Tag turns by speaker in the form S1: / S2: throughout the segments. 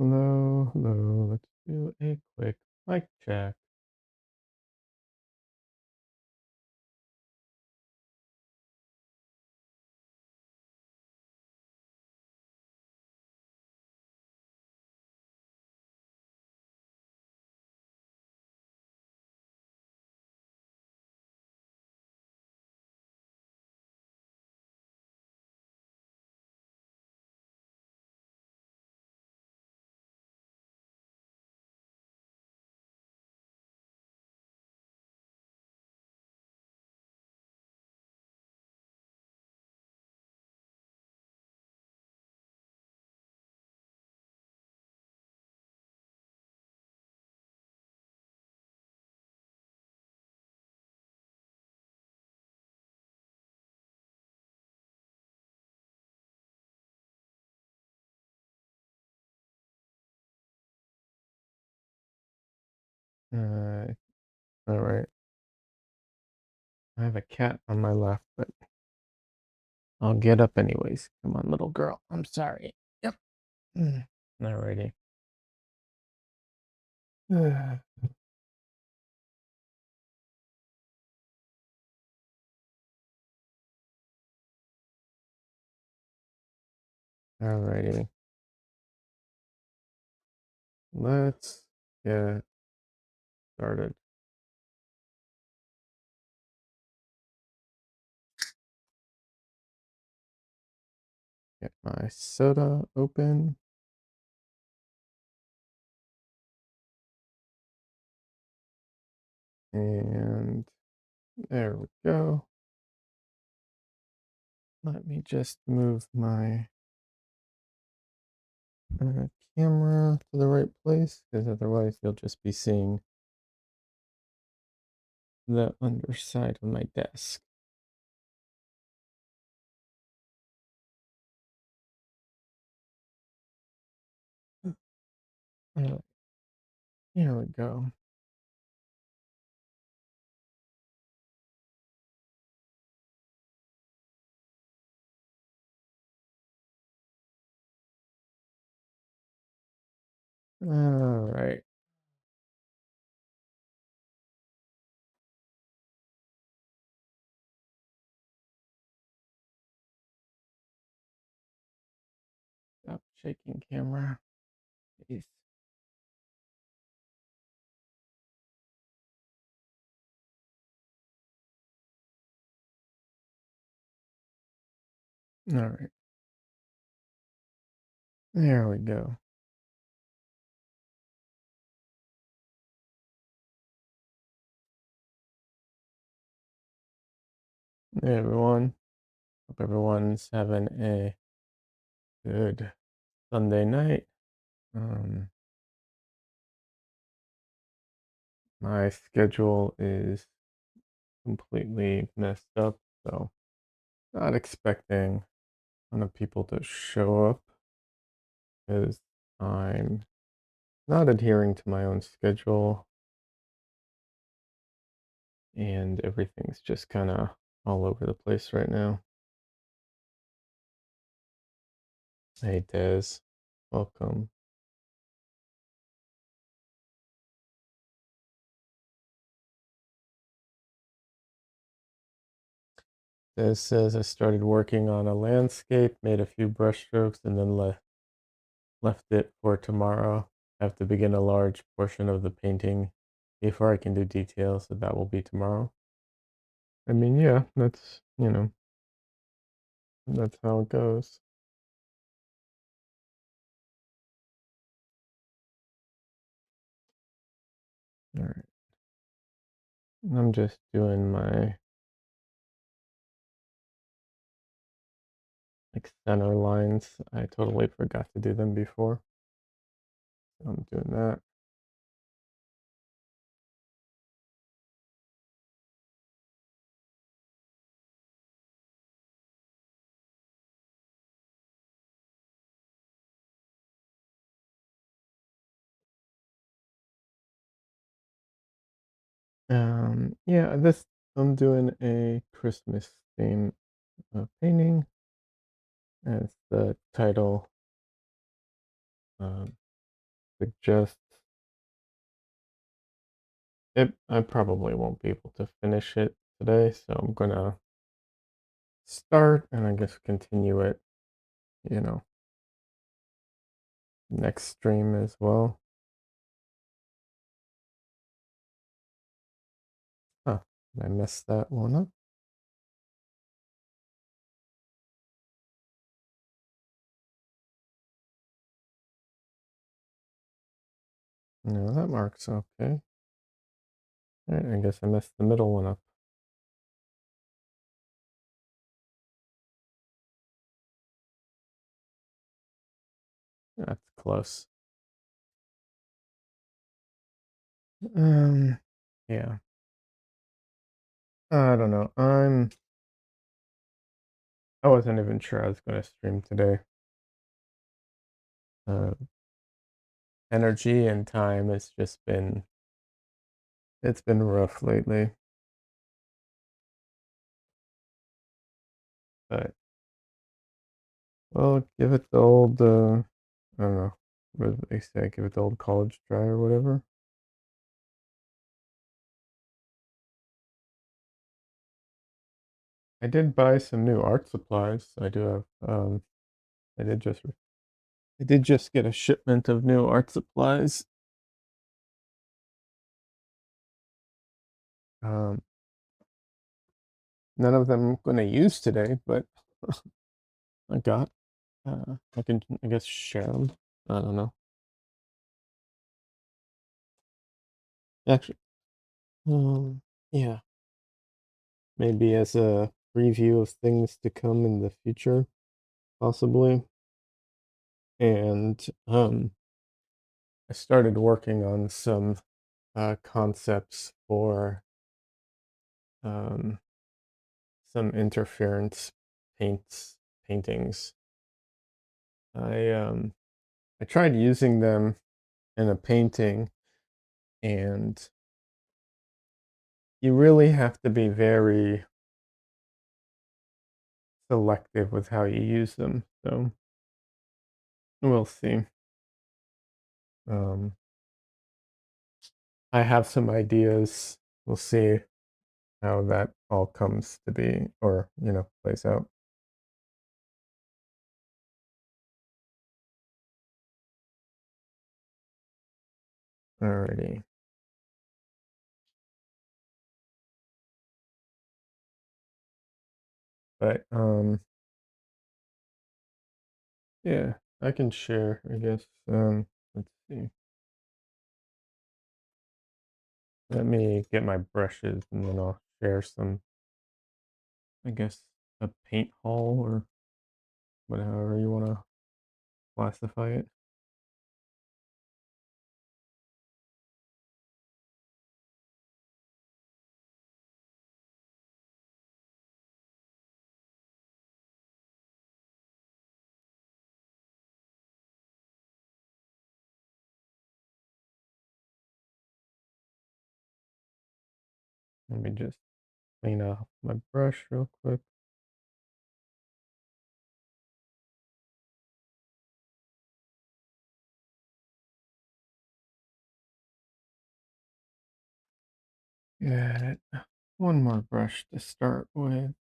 S1: Hello, hello. Let's do a quick mic check. Uh, all right. I have a cat on my left, but I'll get up anyways. Come on, little girl. I'm sorry. Yep. Alrighty. Alrighty. Let's get started. Get my soda open. And there we go. Let me just move my camera to the right place, because otherwise you'll just be seeing the underside of my desk. Here we go. All right. Stop shaking camera. Jeez. All right. There we go. Hey everyone. Hope everyone's having a good Sunday night. My schedule is completely messed up, so not expecting a ton of people to show up because I'm not adhering to my own schedule and everything's just kind of all over the place right now. Hey Des, welcome. Des says I started working on a landscape, made a few brushstrokes, and then left it for tomorrow. I have to begin a large portion of the painting before I can do details, so that will be tomorrow. I mean, yeah, that's how it goes. All right. I'm just doing my center lines. I totally forgot to do them before. So I'm doing that. Yeah, this I'm doing a Christmas theme painting as the title. suggest it. I probably won't be able to finish it today, so I'm gonna start and I guess continue it, you know, next stream as well. Huh, I messed that one up. No, that marks okay. All right, I guess I messed the middle one up. That's close. Um, yeah. I don't know. I wasn't even sure I was gonna stream today. Uh, Energy and time has just been it's been rough lately. But well, give it the old I don't know. What do they say? Give it the old college try or whatever. I did buy some new art supplies. I do have I did just I did just get a shipment of new art supplies. Um, None of them I'm going to use today, but I got. I can, I guess, share them. I don't know. Actually, yeah, maybe as a preview of things to come in the future, possibly. And I started working on some concepts for um, some interference paintings. I um, I tried using them in a painting, and you really have to be very selective with how you use them. So we'll see. Um, I have some ideas. We'll see how that all comes to be, or plays out. Alrighty, but yeah, I can share. I guess. Let's see. Let me get my brushes, and then I'll share some. I guess a paint haul or whatever you want to classify it. Let me just clean off my brush real quick. Got one more brush to start with.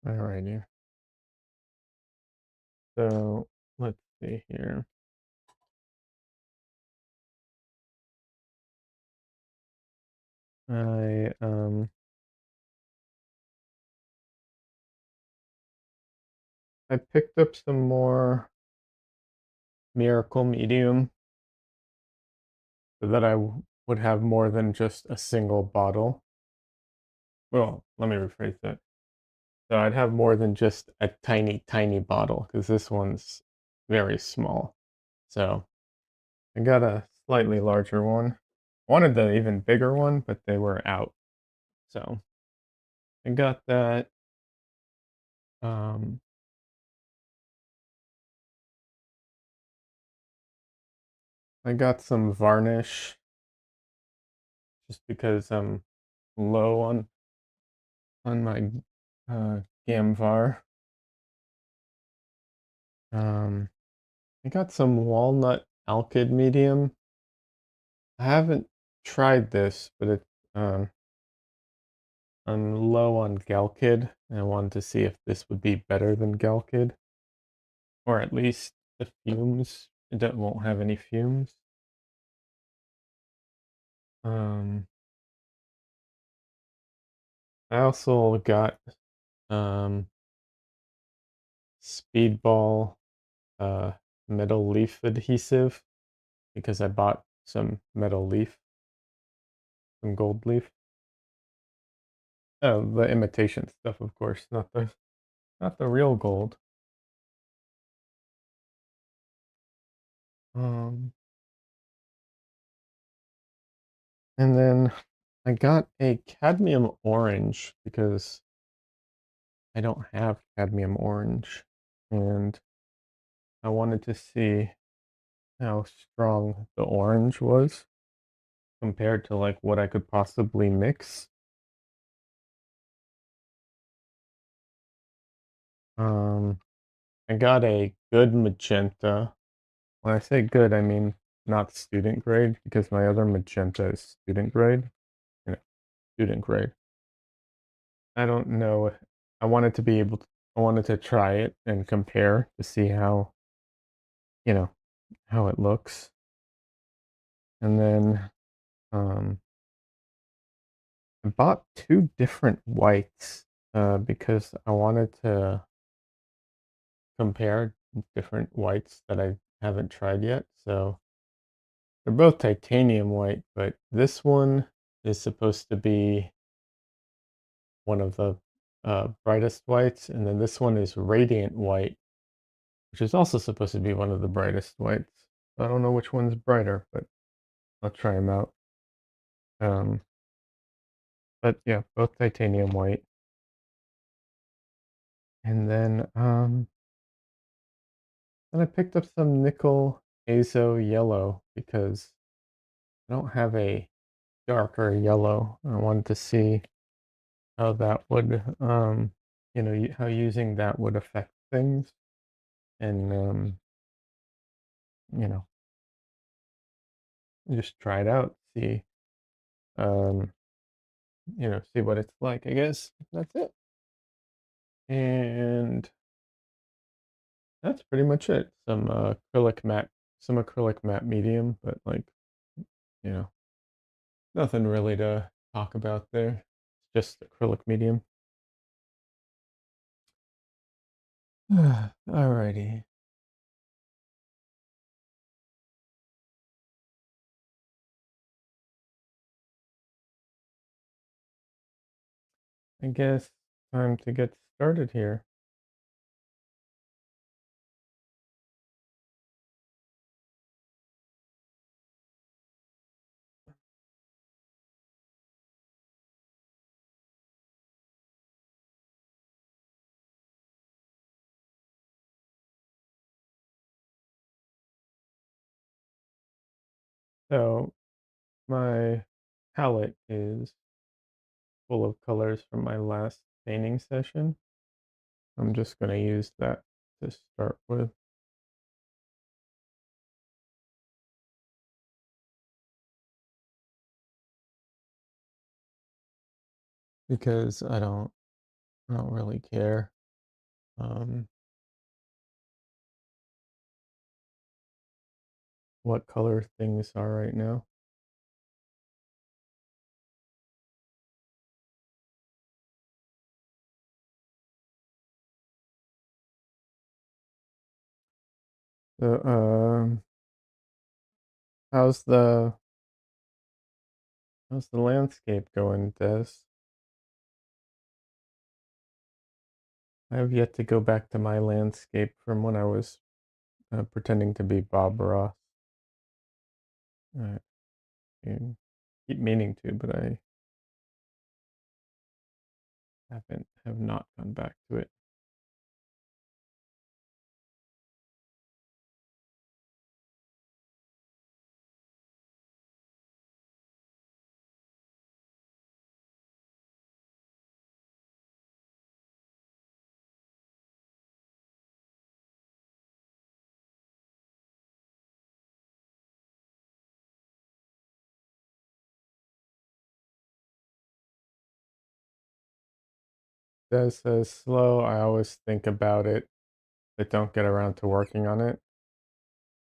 S1: Alrighty. So let's see here. I um I picked up some more Miracle Medium so that would have more than just a single bottle. Well, let me rephrase that. So I'd have more than just a tiny, tiny bottle because this one's very small. So I got a slightly larger one. Wanted the even bigger one, but they were out. So I got that. Um, I got some varnish just because I'm low on my Gamvar. Um, I got some walnut alkyd medium. I haven't tried this, but I'm low on Galkid, and I wanted to see if this would be better than Galkid, or at least the fumes. It won't have any fumes. Um, I also got um, Speedball metal leaf adhesive because I bought some metal leaf, some gold leaf. Oh, the imitation stuff, of course, not the real gold. Um, and then I got a cadmium orange because I don't have cadmium orange, and I wanted to see how strong the orange was compared to like what I could possibly mix. Um, I got a good magenta. When I say good, I mean not student grade because my other magenta is student grade. You know, student grade. I don't know. I wanted to be able to, I wanted to try it and compare to see you know, how it looks. And then um, I bought two different whites because I wanted to compare different whites that I haven't tried yet. So they're both titanium white, but this one is supposed to be one of the brightest whites, and then this one is radiant white, which is also supposed to be one of the brightest whites. I don't know which one's brighter, but I'll try them out. Um, but yeah, both titanium white. And then I picked up some nickel azo yellow because I don't have a darker yellow. I wanted to see how that would, how using that would affect things, and you know, just try it out, see, um, see what it's like. I guess that's it, and that's pretty much it. Some acrylic matte medium, but like, you know, nothing really to talk about there. Just acrylic medium. Alrighty. I guess time to get started here. So my palette is full of colors from my last painting session. I'm just going to use that to start with. Because I don't really care um, what color things are right now. So how's the how's the landscape going, Des? I have yet to go back to my landscape from when I was pretending to be Bob Ross. Uh, and keep meaning to, but I have not gone back to it. That says slow. I always think about it, but don't get around to working on it.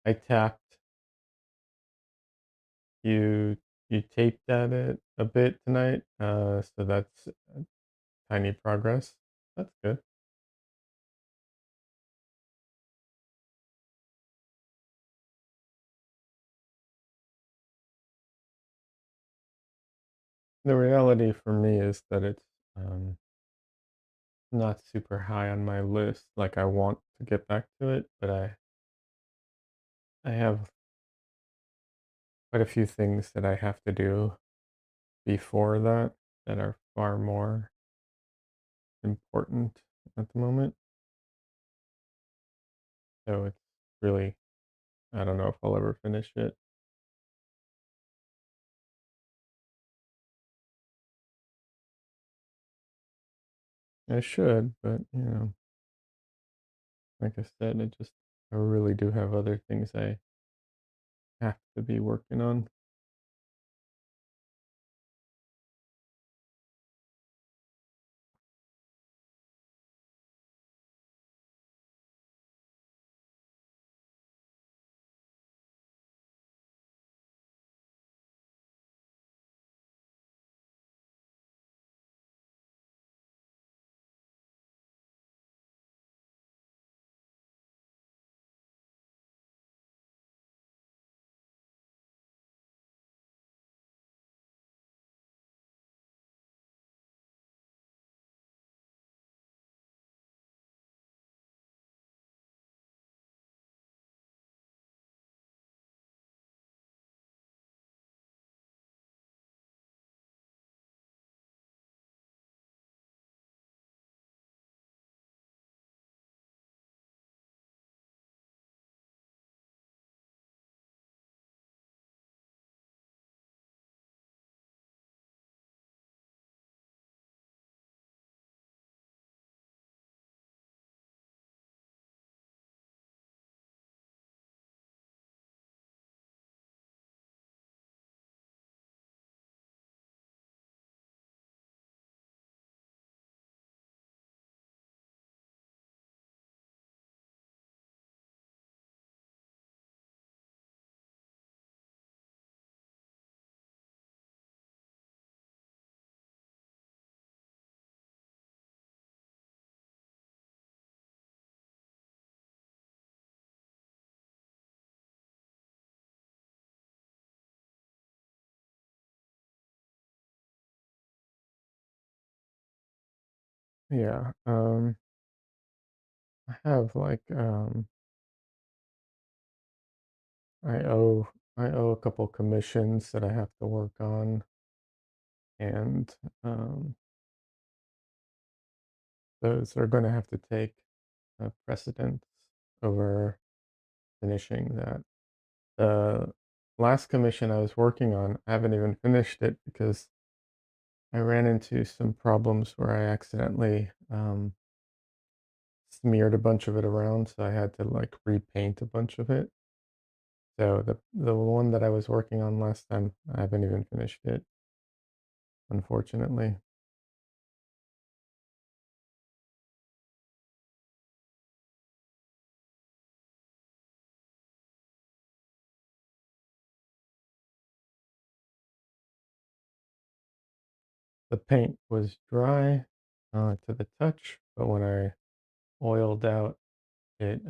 S1: I tapped you. You taped at it a bit tonight, so that's tiny progress. That's good. The reality for me is that it's um, not super high on my list. Like I want to get back to it, but I have quite a few things that I have to do before that that are far more important at the moment. So it's really, I don't know if I'll ever finish it. I should, but like I said, I really do have other things I have to be working on. Yeah, I have like I owe I owe a couple commissions that I have to work on, and those are going to have to take precedence over finishing that. The last commission I was working on, I haven't even finished it because I ran into some problems where I accidentally smeared a bunch of it around, so I had to like repaint a bunch of it. So the one that I was working on last time, I haven't even finished it, unfortunately. The paint was dry to the touch, but when I oiled out, it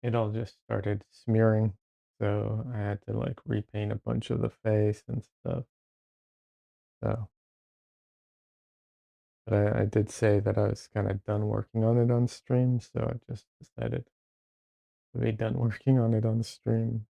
S1: it all just started smearing. So I had to like repaint a bunch of the face and stuff. So But I did say that I was kind of done working on it on stream, so I just decided to be done working on it on stream.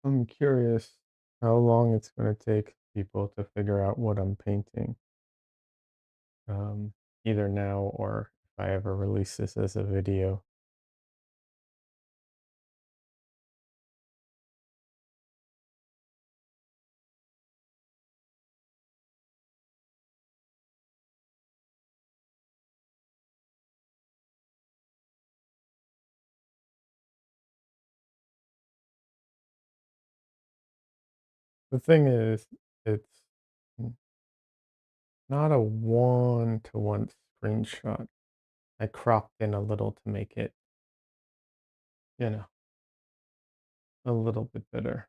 S1: I'm curious how long it's going to take people to figure out what I'm painting, um, either now or if I ever release this as a video. The thing is, it's not a one-to-one screenshot. I cropped in a little to make it, you know, a little bit better.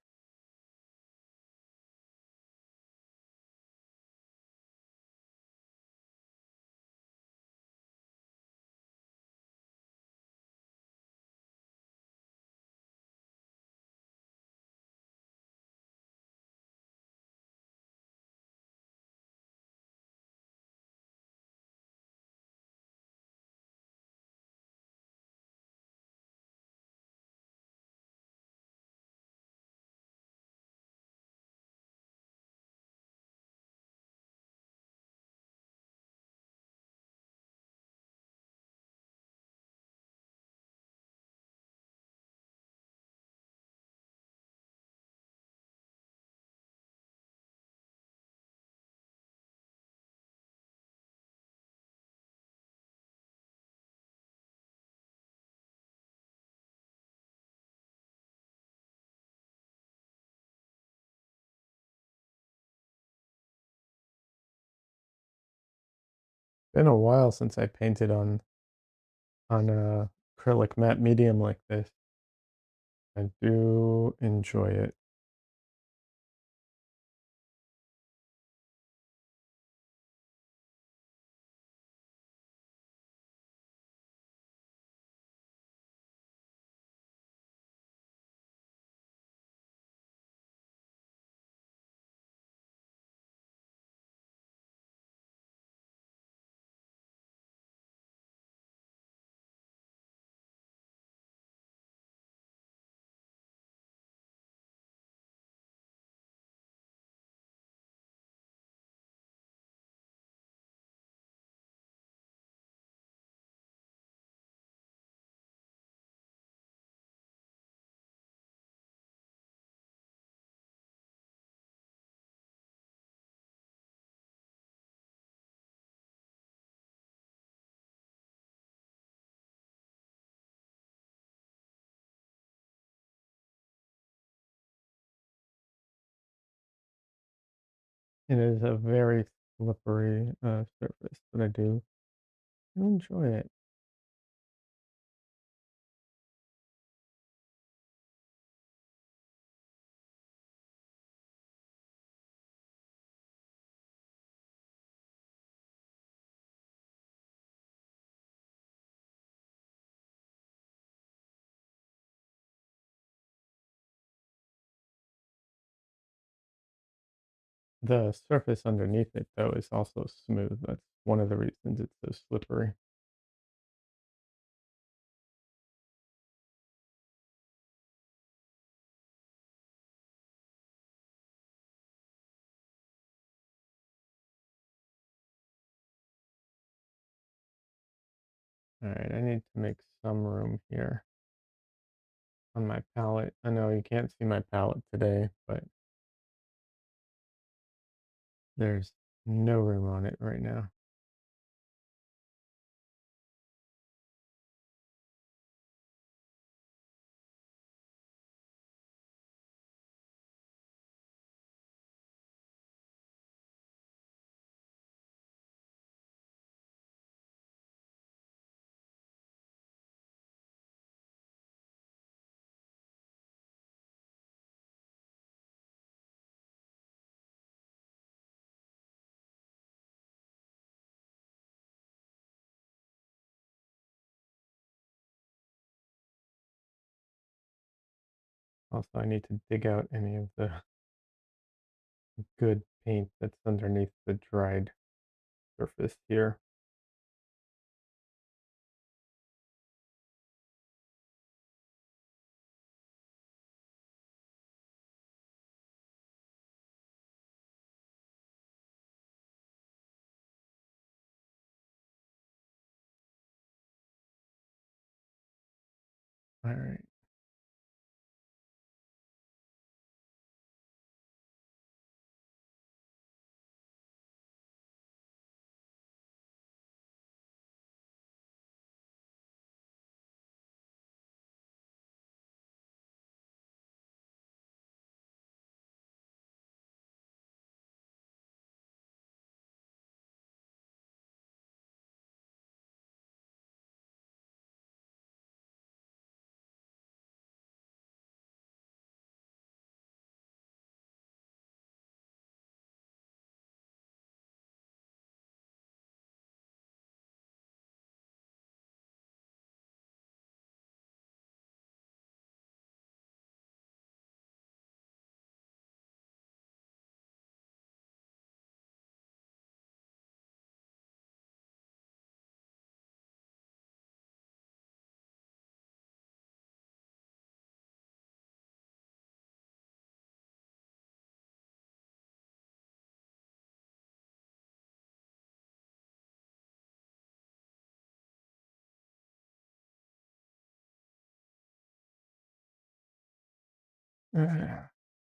S1: Been a while since I painted on a acrylic matte medium like this. I do enjoy it. It is a very slippery surface, but I do enjoy it. The surface underneath it, though, is also smooth. That's one of the reasons it's so slippery. All right, I need to make some room here on my palette. I know you can't see my palette today, but there's no room on it right now. Also, I need to dig out any of the good paint that's underneath the dried surface here. All right.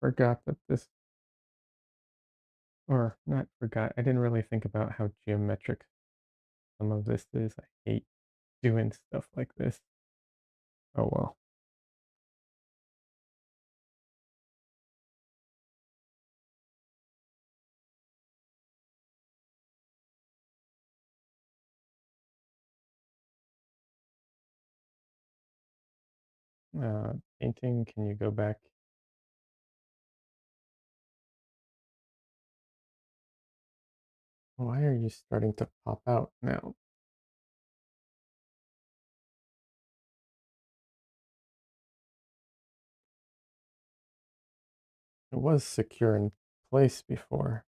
S1: Forgot that this, or not forgot, I didn't really think about how geometric some of this is. I hate doing stuff like this. Oh well. Painting, can you go back? Why are you starting to pop out now? It was secure in place before.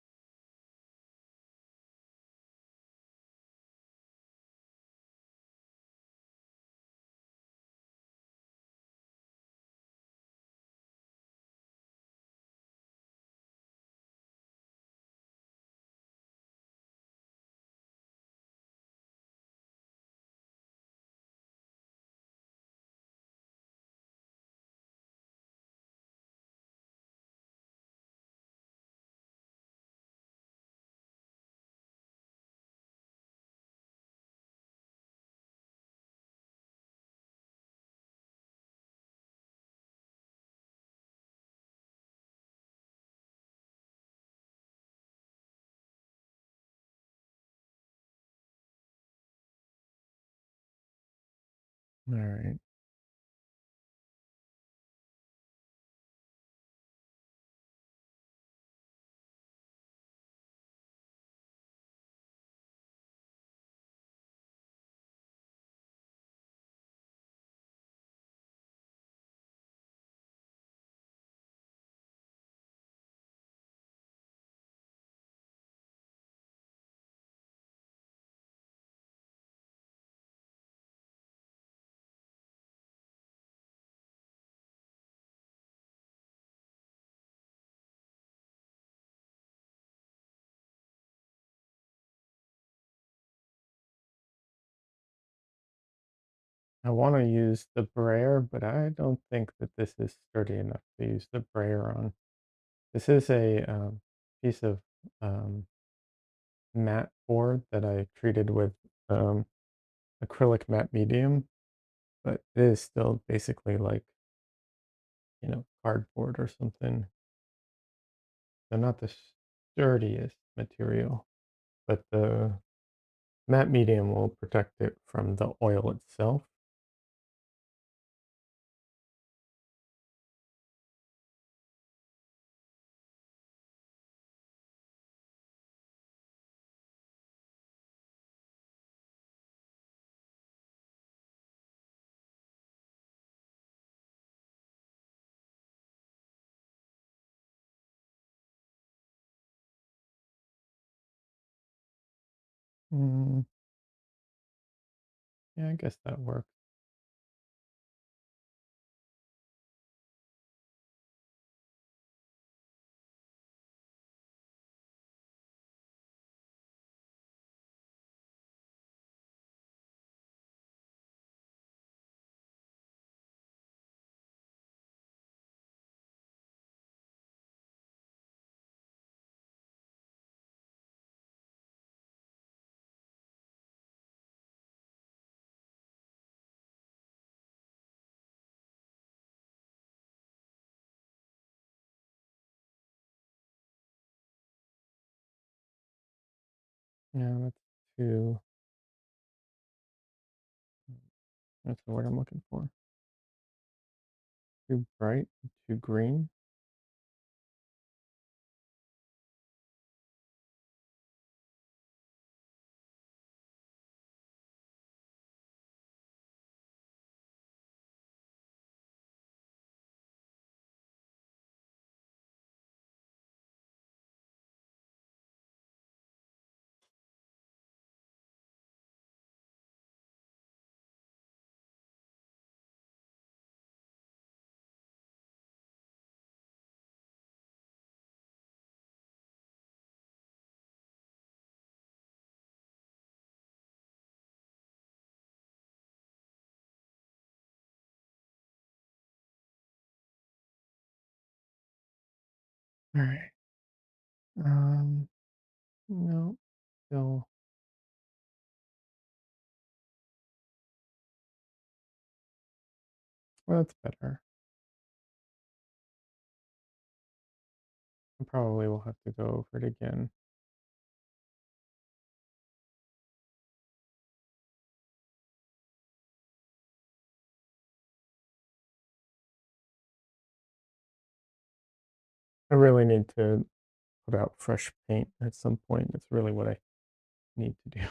S1: All right. I want to use the brayer, but I don't think that this is sturdy enough to use the brayer on. This is a piece of um, matte board that I treated with um, acrylic matte medium, but it is still basically like, cardboard or something. So not the sturdiest material, but the matte medium will protect it from the oil itself. Mm, yeah, I guess that works. Yeah, too, that's the word I'm looking for. Too bright, too green. All right. Um, no, still, well, that's better. I probably will have to go over it again. I really need to put out fresh paint at some point. That's really what I need to do.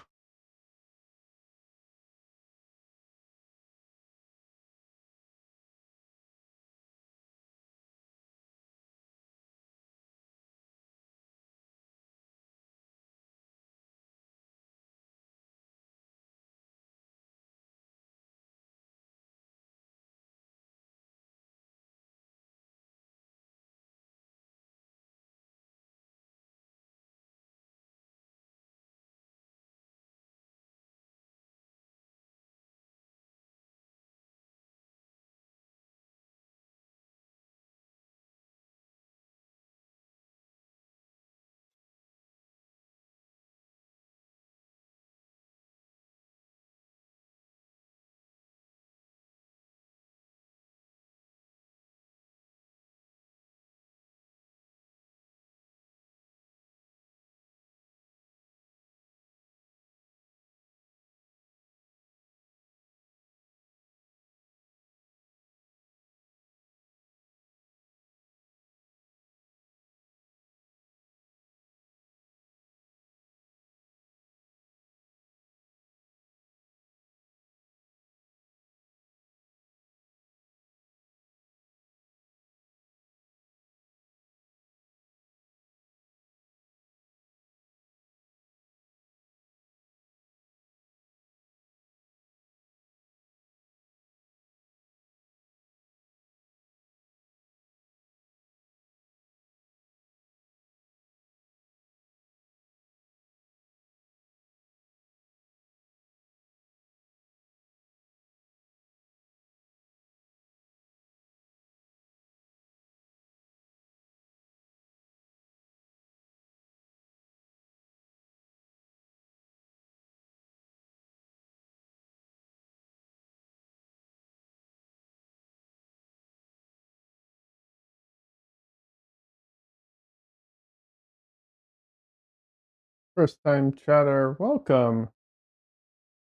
S1: First time chatter, welcome.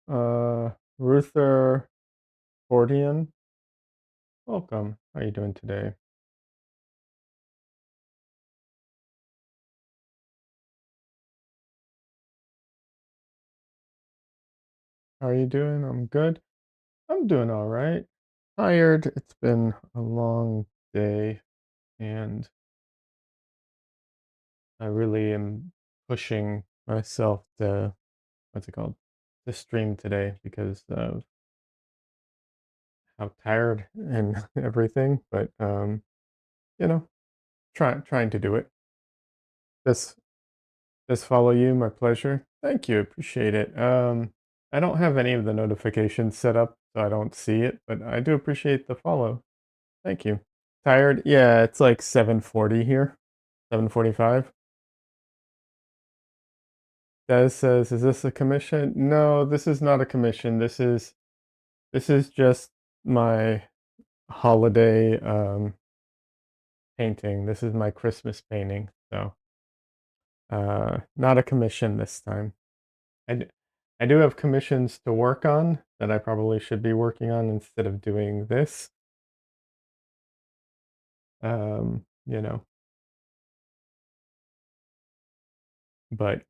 S1: Ruther Fordian, welcome. How you doing today? How are you doing? I'm good. I'm doing all right. Tired. It's been a long day, and I really am pushing myself to what's it called? To stream today because of how tired and everything. But you know, trying to do it. This This follow you, my pleasure. Thank you, appreciate it. I don't have any of the notifications set up, so I don't see it, but I do appreciate the follow. Thank you. Tired? Yeah, it's like 7:40 here. 7:45. Des says, "Is this a commission?" No, this is not a commission. This is just my holiday painting. This is my Christmas painting. So, not a commission this time. I d I do have commissions to work on that I probably should be working on instead of doing this. You know, but,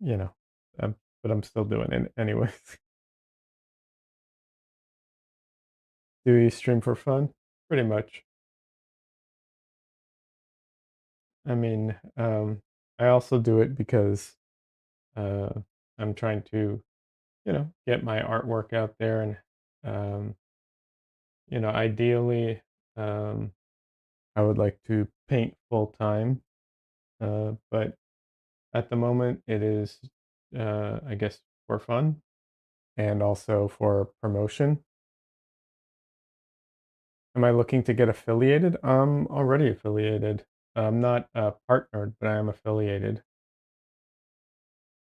S1: you know, but I'm still doing it anyways. Do you stream for fun? Pretty much. I mean, I also do it because, uh, I'm trying to, get my artwork out there and, um, ideally, um, I would like to paint full time, but at the moment, it is, I guess, for fun and also for promotion. Am I looking to get affiliated? I'm already affiliated. I'm not partnered, but I am affiliated.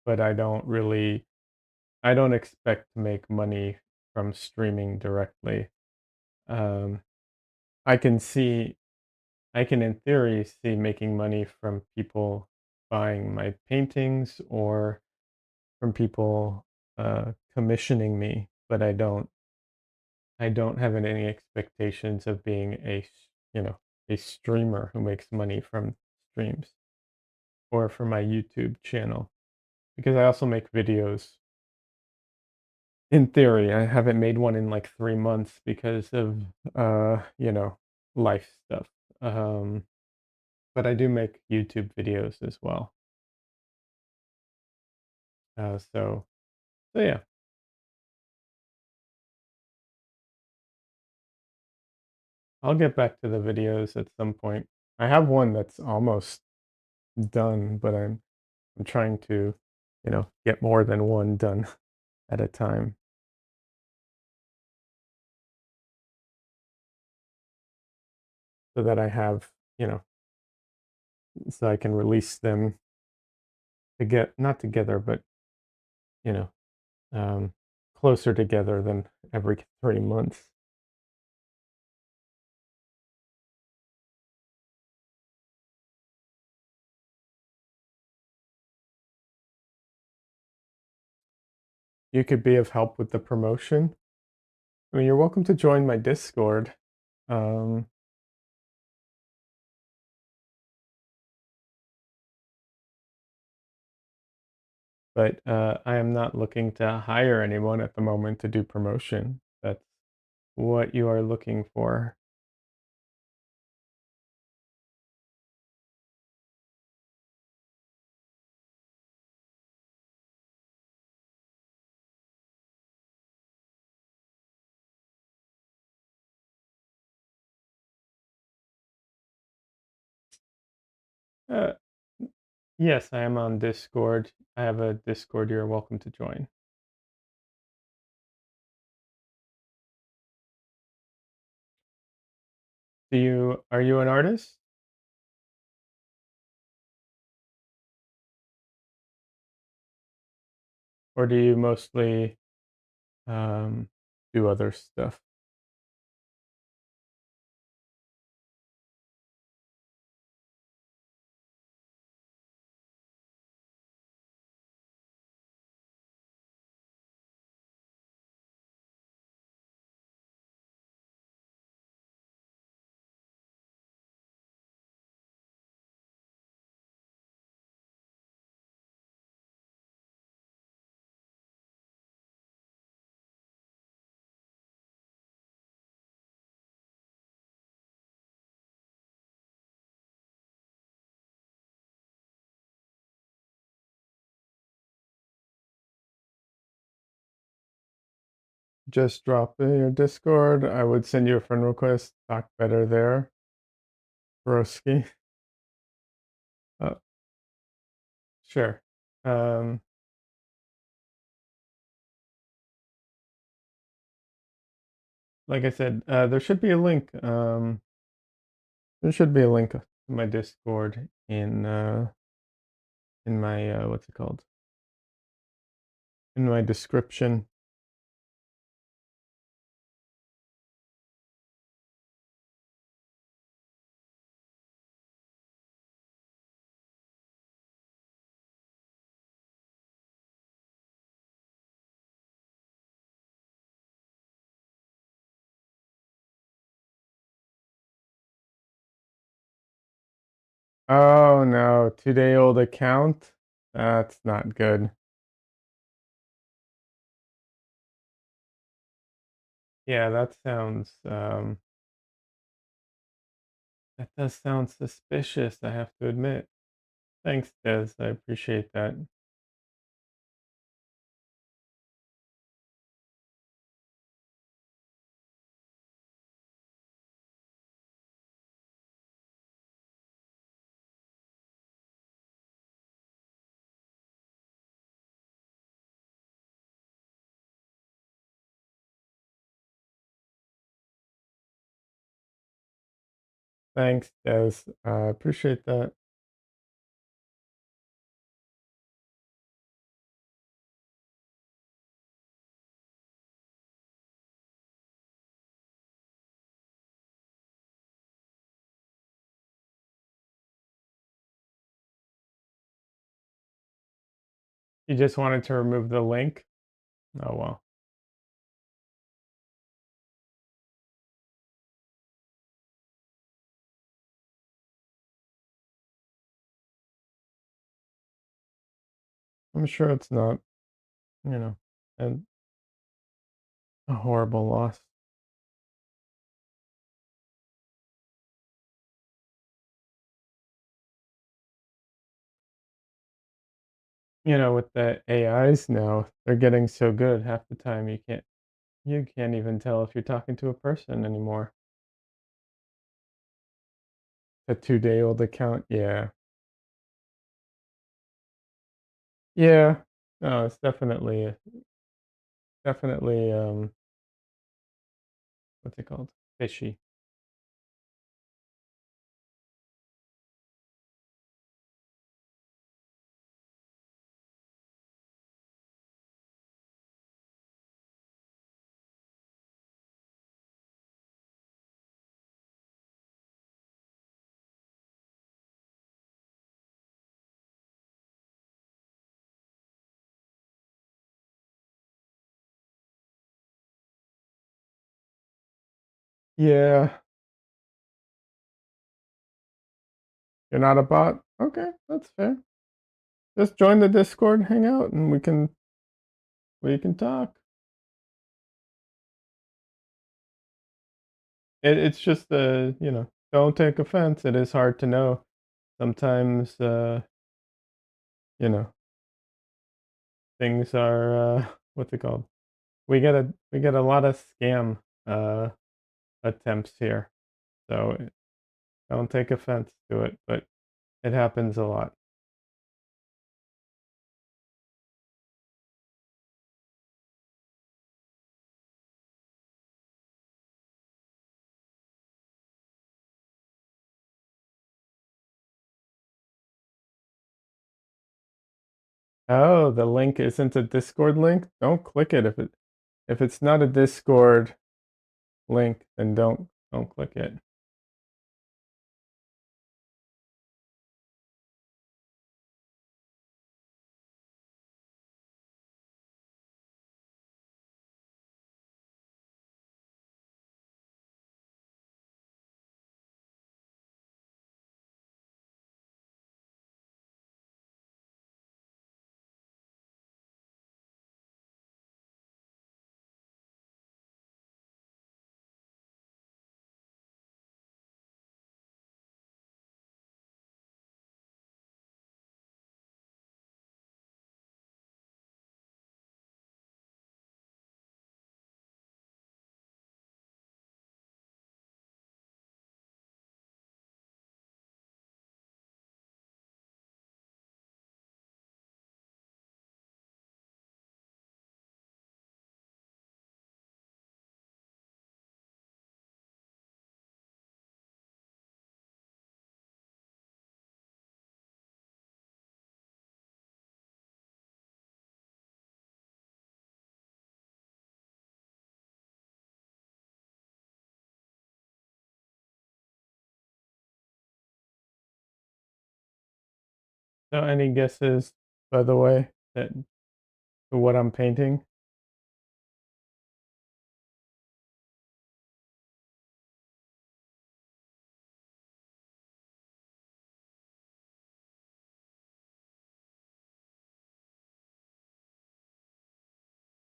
S1: But I don't expect to make money from streaming directly. Um, I can see, I can in theory see making money from people buying my paintings or from people commissioning me, but I don't have any expectations of being a streamer who makes money from streams or from my YouTube channel because I also make videos. In theory, I haven't made one in like 3 months because of life stuff. Um, but I do make YouTube videos as well. So yeah, I'll get back to the videos at some point. I have one that's almost done, but I'm trying to, get more than one done at a time so that I have, you know, so I can release them to get not together, but, you know, um, closer together than every 3 months. You could be of help with the promotion. I mean, you're welcome to join my Discord. Um, but I am not looking to hire anyone at the moment to do promotion. That's what you are looking for. Uh, yes, I am on Discord. I have a Discord you're welcome to join. Are you an artist? Or do you mostly um, do other stuff? just drop in your Discord. I would send you a friend request. Talk better there, broski. Uh, sure. Um, like I said, there should be a link. There should be a link to my Discord in my what's it called? In my description. Oh no, 2-day old account? That's not good. Yeah, that does sound suspicious, I have to admit. Thanks, Des. I appreciate that. Thanks, Des. I appreciate that. You just wanted to remove the link? Oh well. I'm sure it's not, you know, and a horrible loss. You know, with the AIs now, they're getting so good half the time you can't even tell if you're talking to a person anymore. A 2-day old account, yeah. Yeah. No, it's definitely what's it called? Fishy. Yeah. You're not a bot? Okay, that's fair. Just join the Discord, hang out, and we can talk. It's just don't take offense. It is hard to know. Sometimes you know, things are what's it called? We get a lot of scam uh attempts here. So don't take offense to it, but it happens a lot. Oh, the link isn't a Discord link? Don't click it if it's not a Discord link, then don't click it. So any guesses, by the way, that what I'm painting?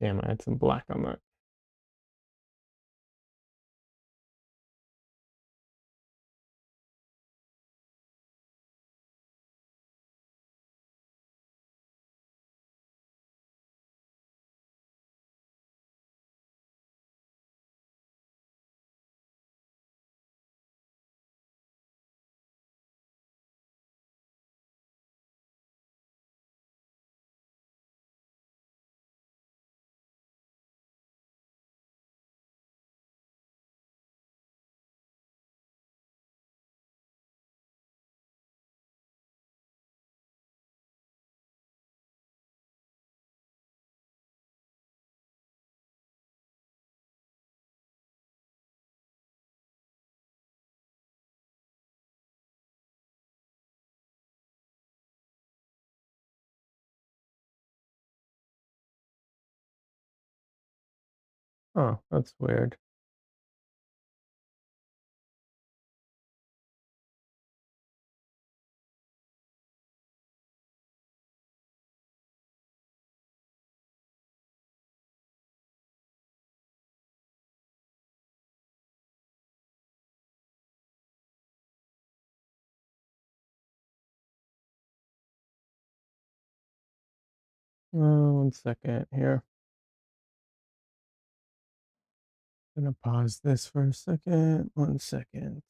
S1: Damn, I had some black on that. Oh, that's weird. One second here. Gonna pause this for a second. 1 second.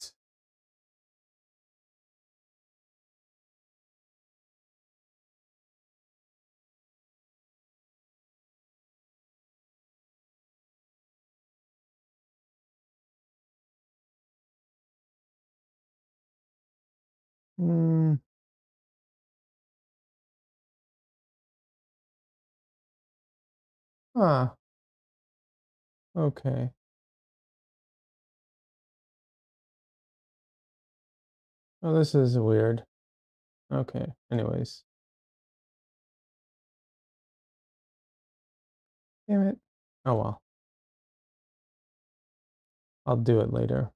S1: Hmm. Ah, okay. Oh, this is weird. Okay. Anyways. Damn it. Oh well. I'll do it later.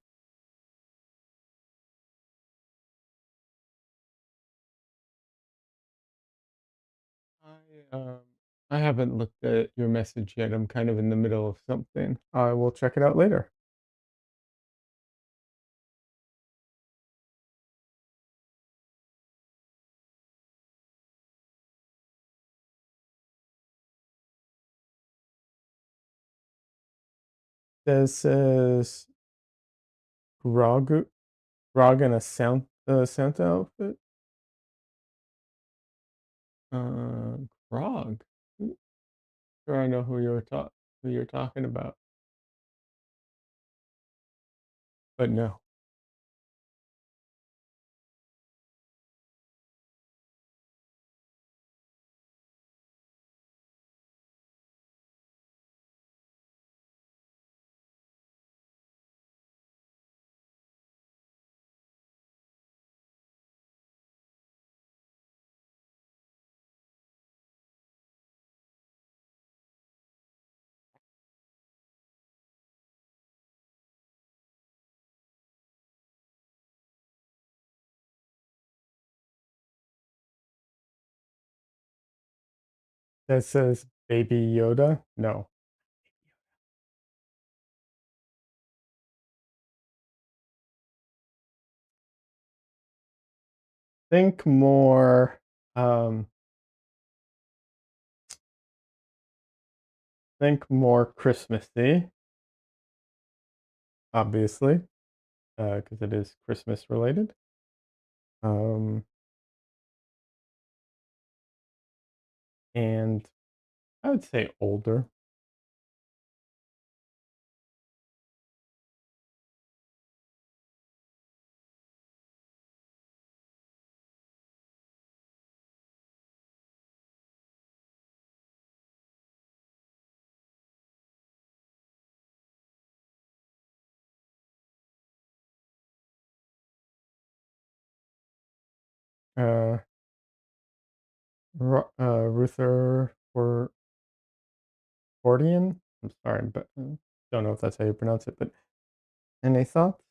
S1: I um I haven't looked at your message yet. I'm kind of in the middle of something. I will check it out later. This is Grog Grog in a Santa outfit. Uh Grog. Sure, I know who you're talking about, but no. That says Baby Yoda. No. Think more. Um, think more Christmassy, obviously, because it is Christmas related. Um, and I would say older. Uh, Ruther for Fordian? I'm sorry, but don't know if that's how you pronounce it, but any thoughts?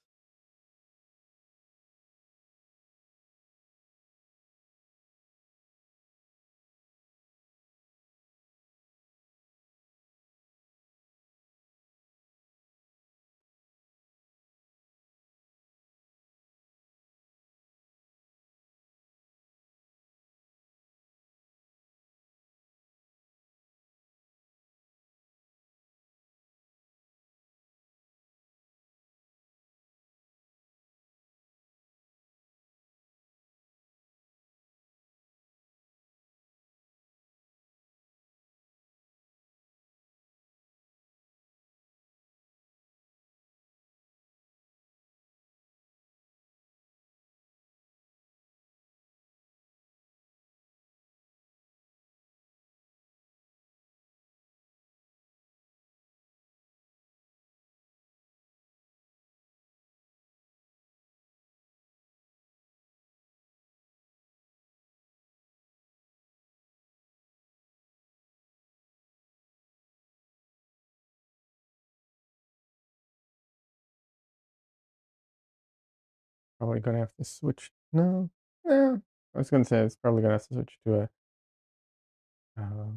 S1: Probably gonna have to switch. No, yeah. I was gonna say it's probably gonna have to switch to a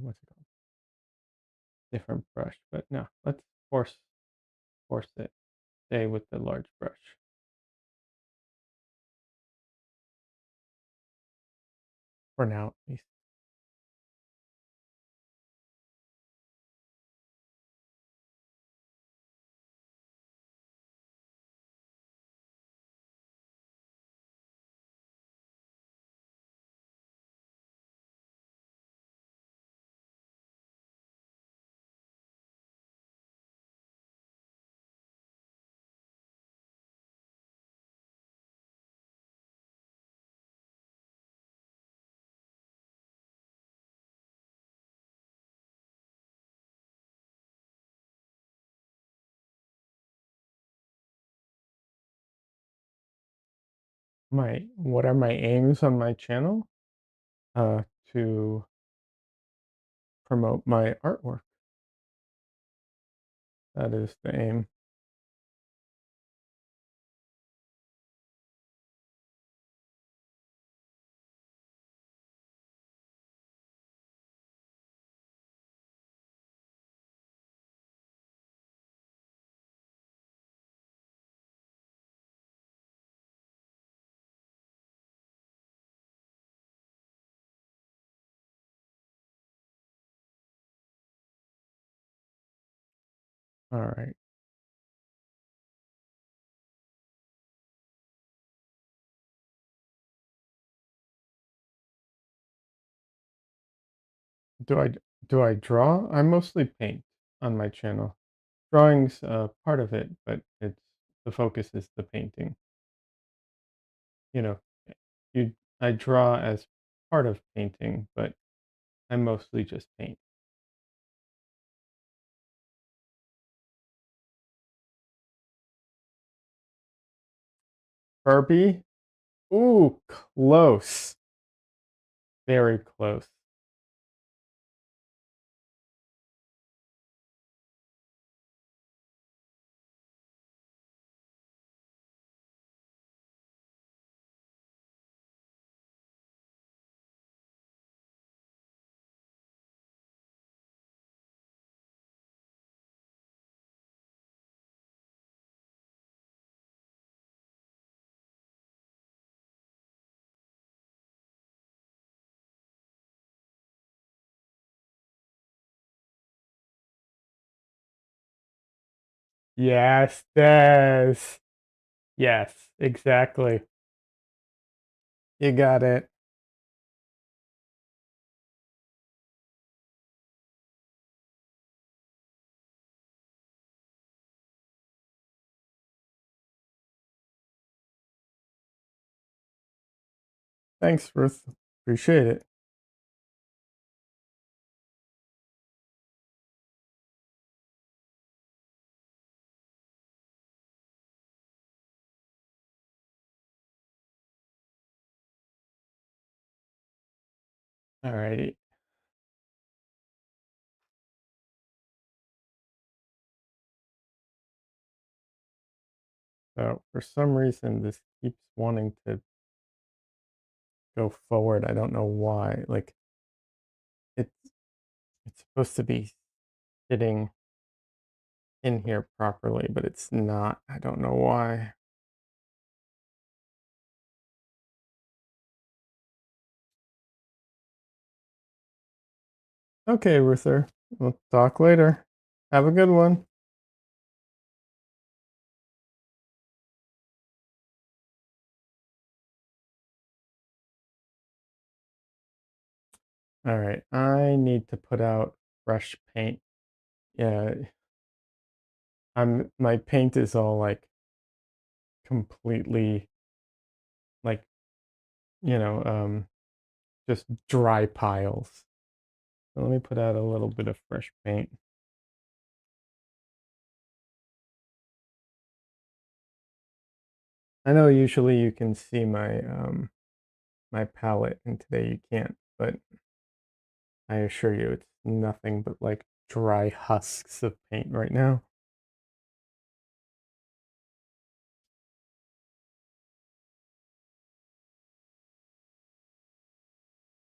S1: what's it called? Different brush, but no. Let's force it. Stay with the large brush for now, at least. My what are my aims on my channel? Uh, to promote my artwork. That is the aim. All right. Do I do I draw? I mostly paint on my channel. Drawing's part of it, but it's the focus is the painting. You know, you I draw as part of painting, but I mostly just paint. Herbie? Ooh, close. Very close. Yes, Des. Yes, exactly. You got it. Thanks, Ruth. Appreciate it. Alrighty. So for some reason, this keeps wanting to go forward. I don't know why. Like it's it's supposed to be sitting in here properly, but it's not. I don't know why. Okay, Ruther. We'll talk later. Have a good one. All right. I need to put out fresh paint. Yeah, my paint is all like completely like, you know, just dry piles. So let me put out a little bit of fresh paint. I know usually you can see my palette, and today you can't, but I assure you it's nothing but like dry husks of paint right now.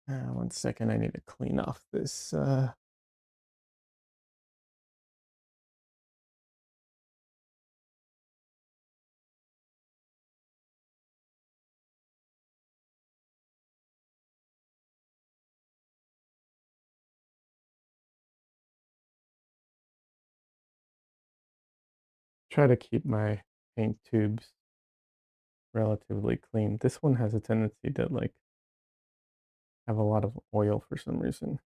S1: One second, I need to clean off try to keep my paint tubes relatively clean. This one has a tendency to like have a lot of oil for some reason.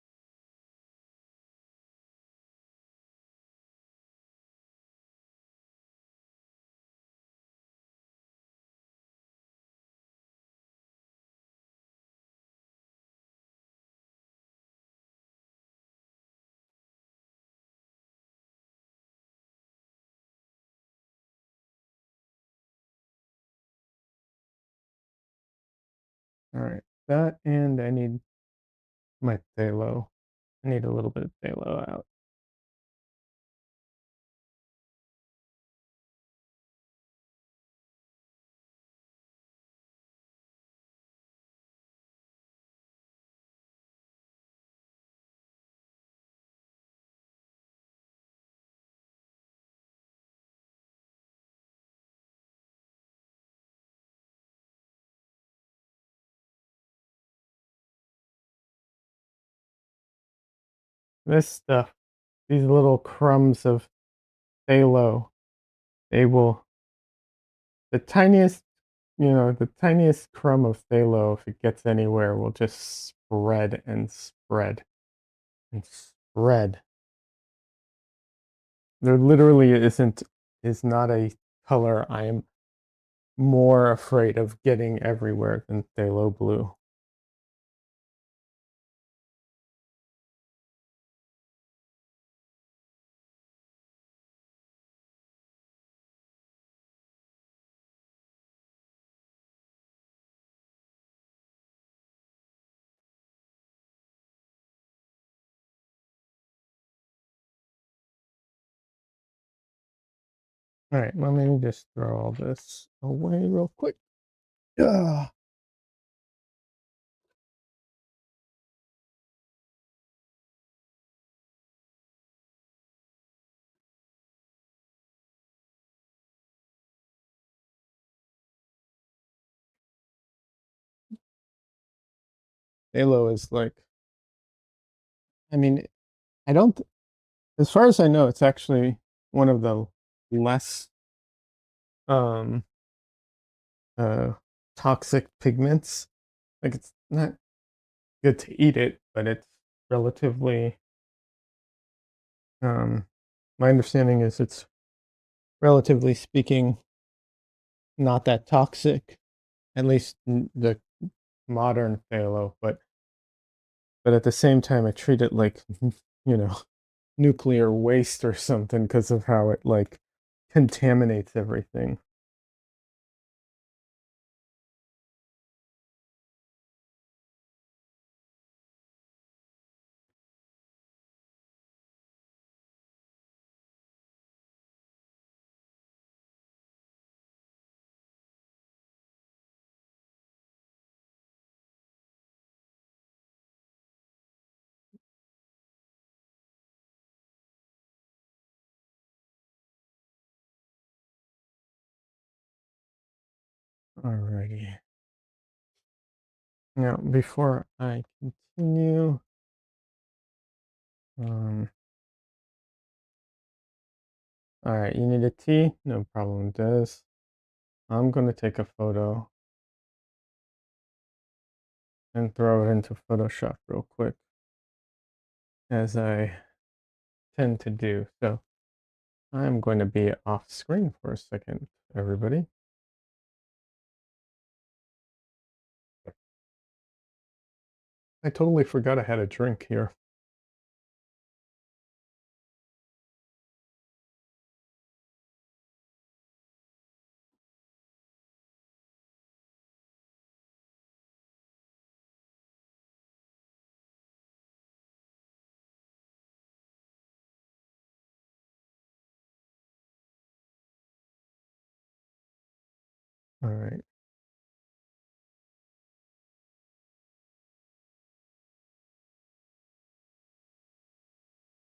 S1: All right, that, and I need my phthalo. I need a little bit of phthalo out. This stuff, these little crumbs of phthalo, they will, the tiniest, the tiniest crumb of phthalo, if it gets anywhere, will just spread and spread and spread. There literally is not a color I am more afraid of getting everywhere than phthalo blue. All right, let me just throw all this away real quick. Ugh. Phthalo is like, I mean, I don't, as far as I know, it's actually one of the less um uh toxic pigments. Like it's not good to eat it, but it's relatively um my understanding is it's relatively speaking not that toxic, at least the modern phthalo, but at the same time I treat it like you know, nuclear waste or something because of how it like contaminates everything. Alrighty. Now, before I continue, um, all right, you need a tea? No problem, Des. I'm going to take a photo and throw it into Photoshop real quick, as I tend to do. So I'm going to be off screen for a second, everybody. I totally forgot I had a drink here. All right.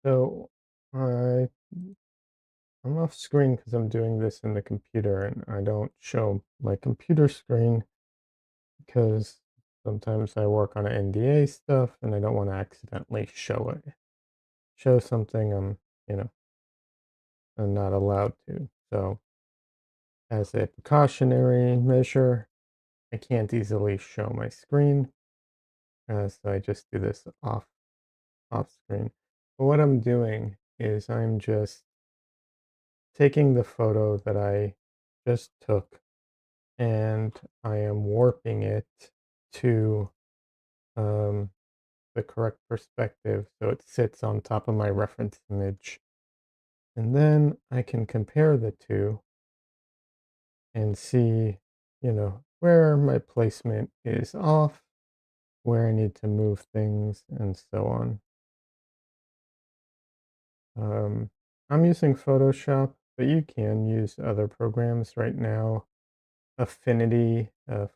S1: So I I'm off screen because I'm doing this in the computer and I don't show my computer screen because sometimes I work on NDA stuff and I don't want to accidentally show something I'm not allowed to. So as a precautionary measure, I can't easily show my screen, so I just do this off screen. But what I'm doing is I'm just taking the photo that I just took and I am warping it to um, the correct perspective so it sits on top of my reference image. And then I can compare the two and see, where my placement is off, where I need to move things, and so on. Um, I'm using Photoshop, but you can use other programs right now. Affinity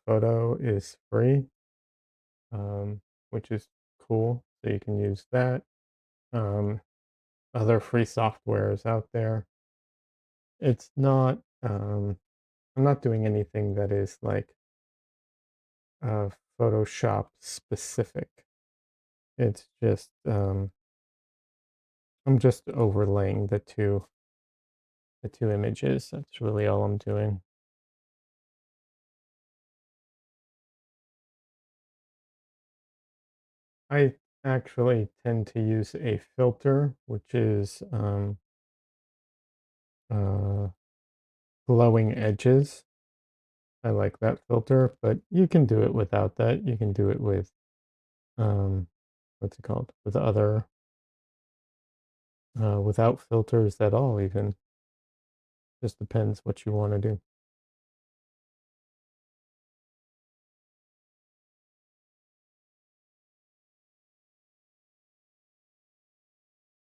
S1: Photo is free, which is cool. So you can use that. Um, Other free softwares out there. It's not, I'm not doing anything that is like uh, Photoshop specific. It's just, I'm just overlaying the two images. That's really all I'm doing. I actually tend to use a filter, which is uh, glowing edges. I like that filter, but you can do it without that. You can do it with um, what's it called? With other without filters at all. Even just depends what you want to do.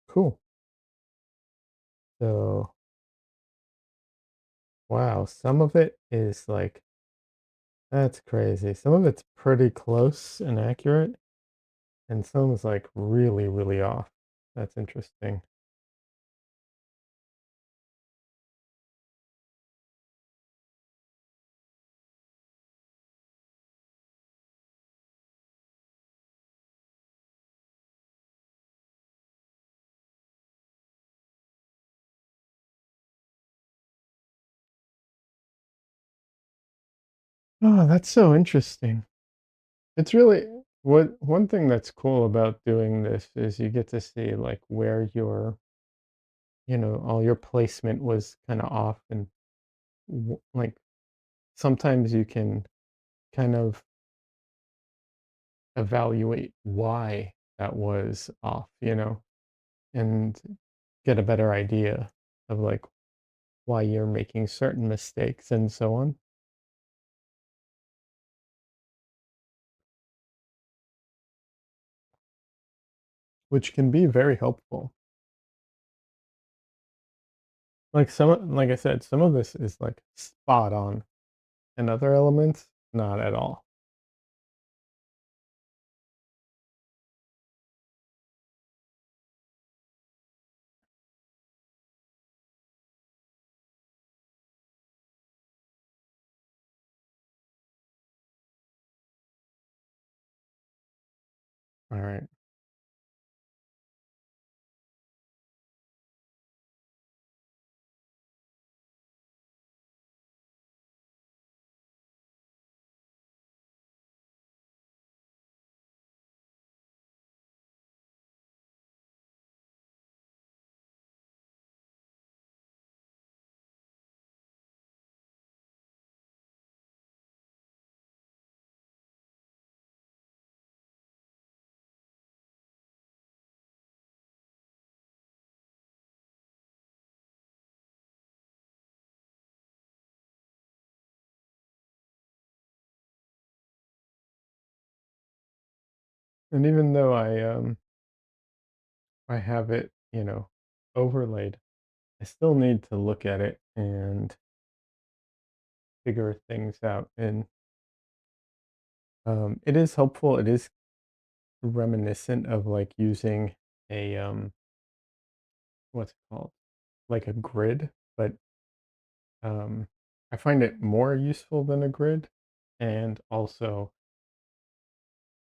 S1: Cool. So wow, some of it is like that's crazy. Some of it's pretty close and accurate, and some is like really, really off. That's interesting. Oh, that's so interesting. It's really what one thing that's cool about doing this is you get to see like where all your placement was kind of off and like sometimes you can kind of evaluate why that was off, and get a better idea of like why you're making certain mistakes and so on, which can be very helpful. Like I said, some of this is like spot on, and other elements not at all. All right. And even though I have it, overlaid, I still need to look at it and figure things out. And it is helpful. It is reminiscent of like using a what's it called? Like a grid, but um I find it more useful than a grid. And also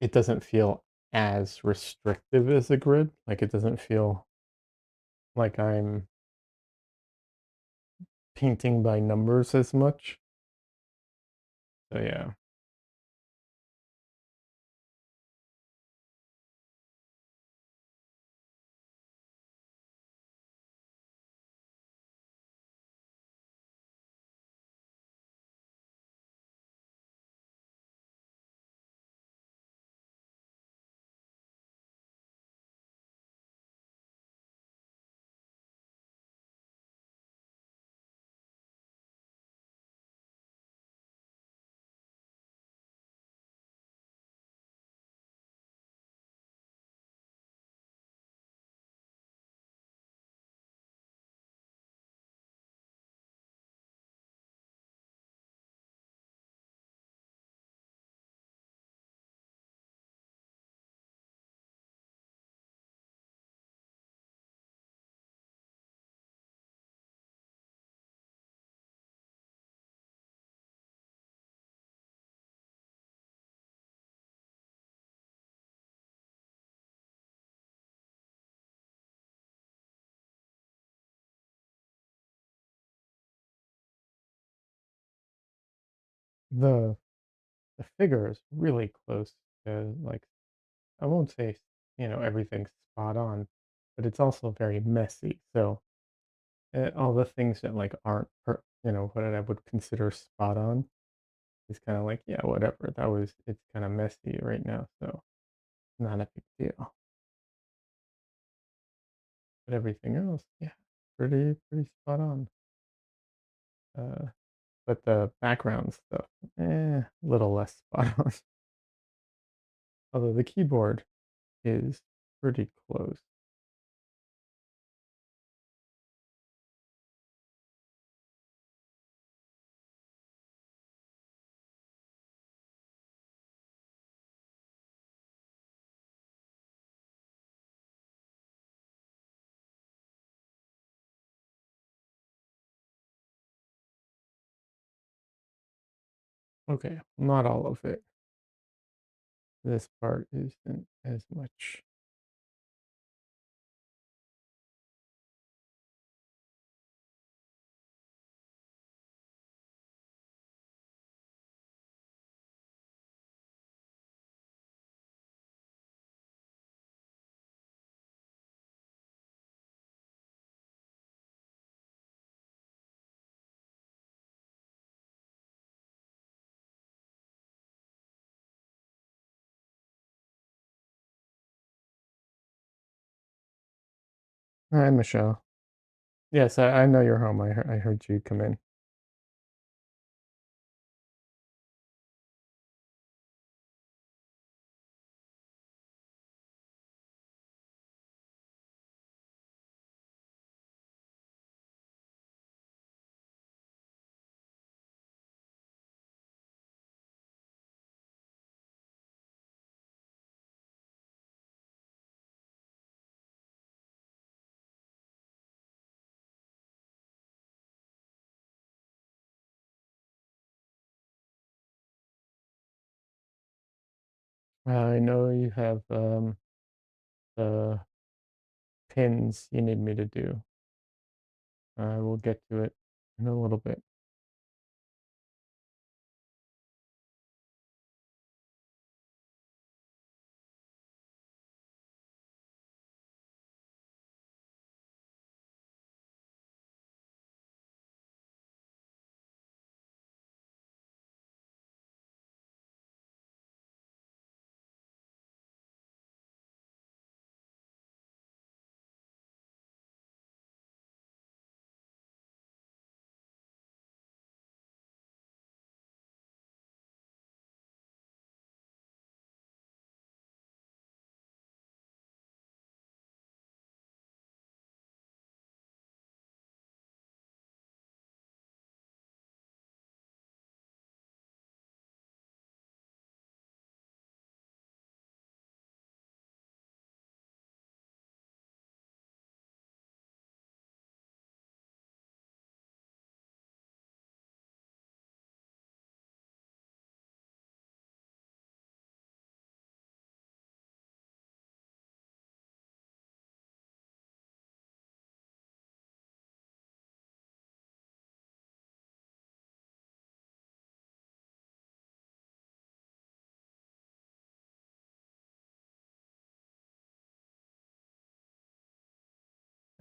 S1: it doesn't feel as restrictive as a grid. Like it doesn't feel like I'm painting by numbers as much. So yeah. The the figure is really close to like I won't say, everything's spot on, but it's also very messy. So all the things that like aren't what I would consider spot on is kind of like, yeah, whatever. It's kind of messy right now, so not a big deal. But everything else, yeah, pretty spot on. Uh, but the background stuff, a little less spot on. Although the keyboard is pretty close. Okay, not all of it. This part isn't as much. Hi, Michelle. Yes, I know you're home. I heard you come in. I know you have the pins you need me to do. I will get to it in a little bit.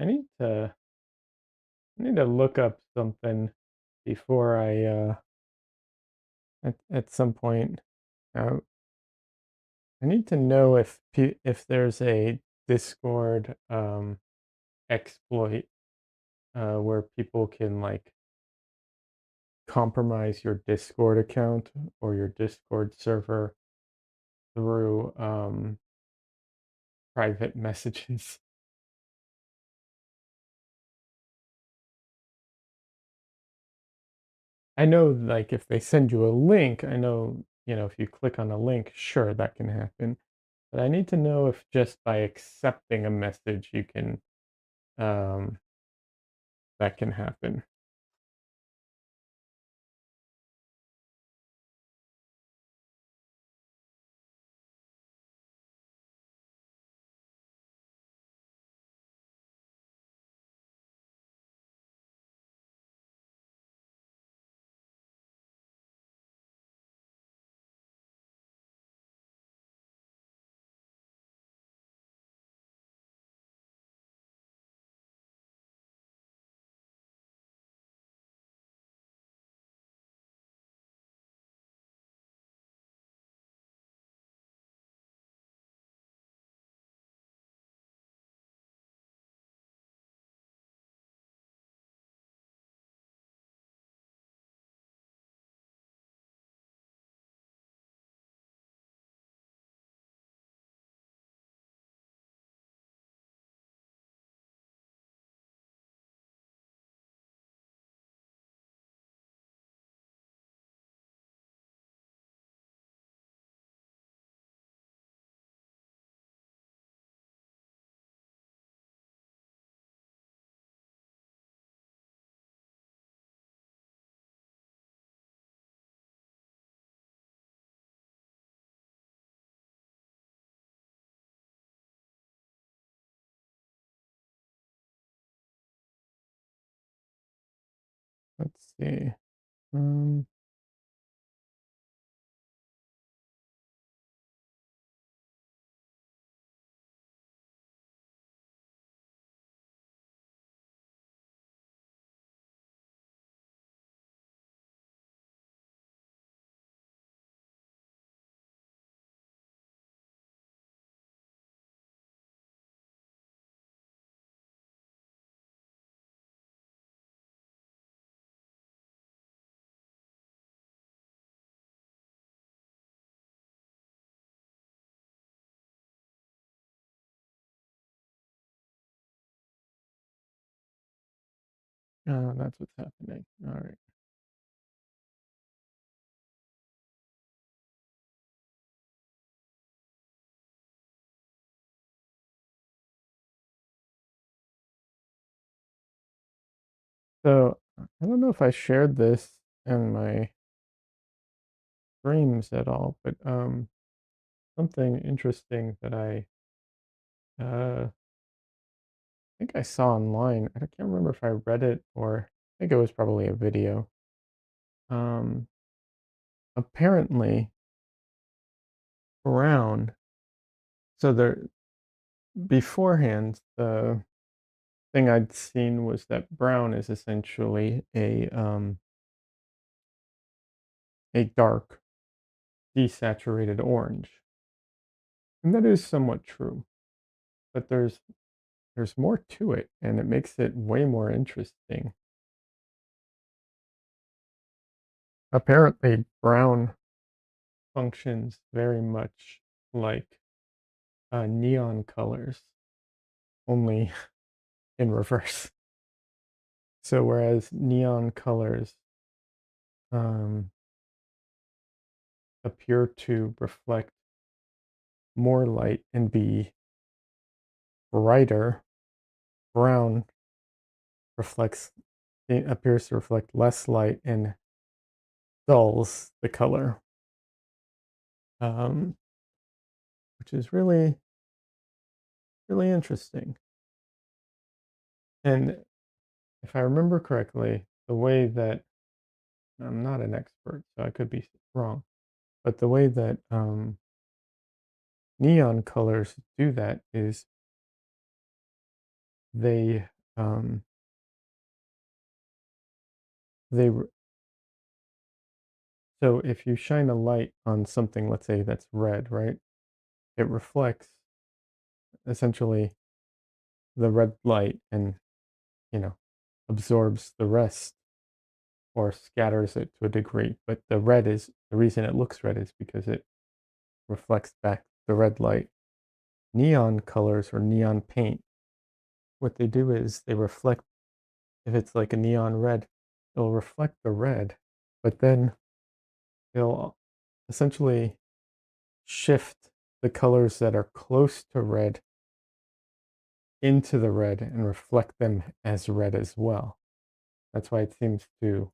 S1: I need to look up something before at some point. Uh, I need to know if there's a Discord exploit where people can like compromise your Discord account or your Discord server through private messages. I know, like, if they send you a link, I know, if you click on a link, sure, that can happen. But I need to know if just by accepting a message, um, that can happen. Let's see. Um, that's what's happening. All right. So I don't know if I shared this in my streams at all, but something interesting that I think I saw online. I can't remember if I read it or I think it was probably a video. Um, Apparently, brown. So there beforehand, the thing I'd seen was that brown is essentially a dark desaturated orange, and that is somewhat true. But there's more to it, and it makes it way more interesting. Apparently, brown functions very much like neon colors, only in reverse. So whereas neon colors um, appear to reflect more light and be brighter, brown reflects it appears to reflect less light and dulls the color, um, which is really interesting. And if I remember correctly, the way that I'm not an expert, so I could be wrong, but the way that neon colors do that is they um, they re- so if you shine a light on something, let's say that's red, right? It reflects essentially the red light and you know absorbs the rest or scatters it to a degree. But the reason it looks red is because it reflects back the red light. Neon colors or neon paint, what they do is they reflect, if it's like a neon red, it'll reflect the red, but then it'll essentially shift the colors that are close to red into the red and reflect them as red as well. That's why it seems to,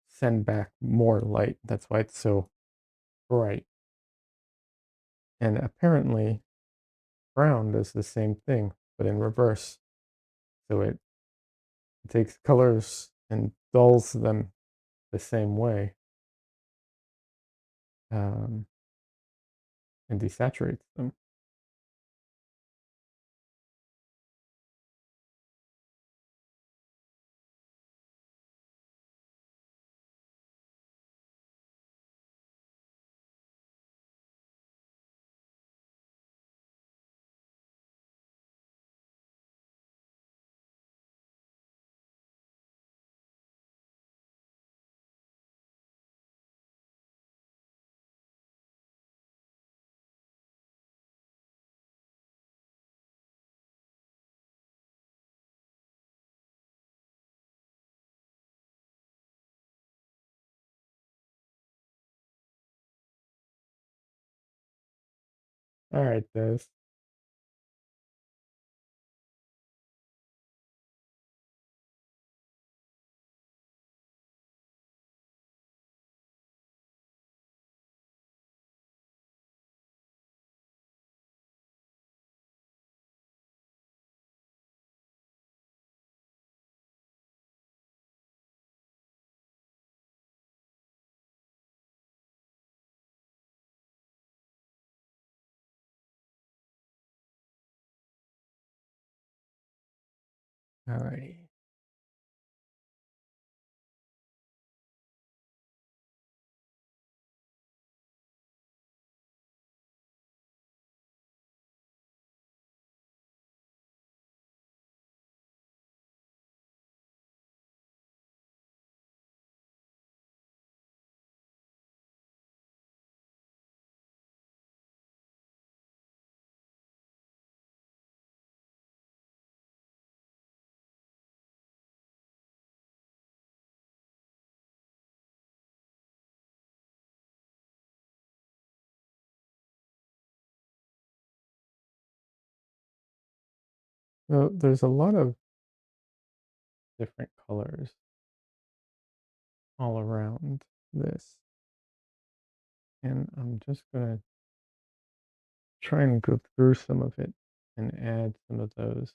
S1: send back more light. That's why it's so bright. And apparently, brown does the same thing, but in reverse. So it takes colors and dulls them the same way, um, and desaturates them. All right, Des. All righty. So there's a lot of different colors all around this. And I'm just gonna try and go through some of it and add some of those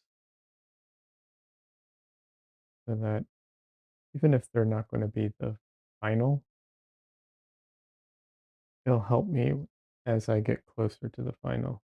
S1: so that even if they're not going to be the final, it'll help me as I get closer to the final.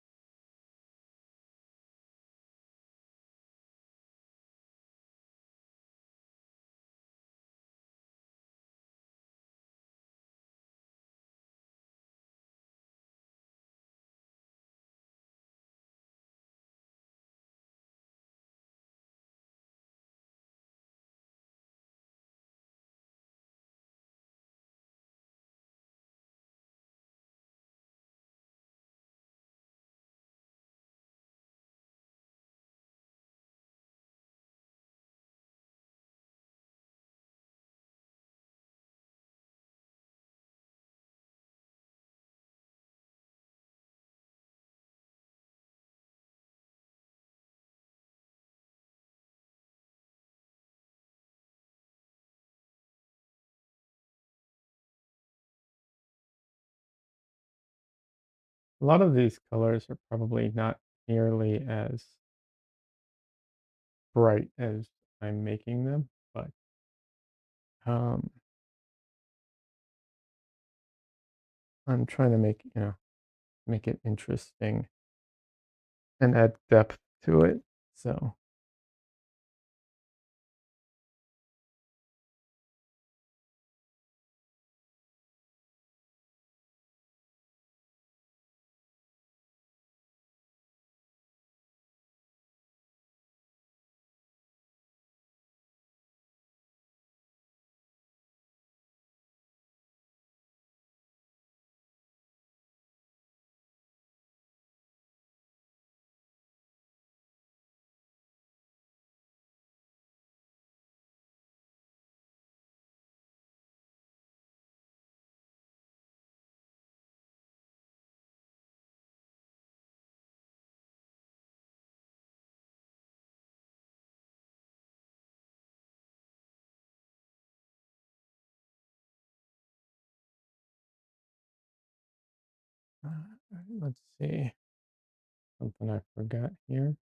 S1: A lot of these colors are probably not nearly as bright as I'm making them, but um, I'm trying to make it interesting and add depth to it. So let's see, something I forgot here.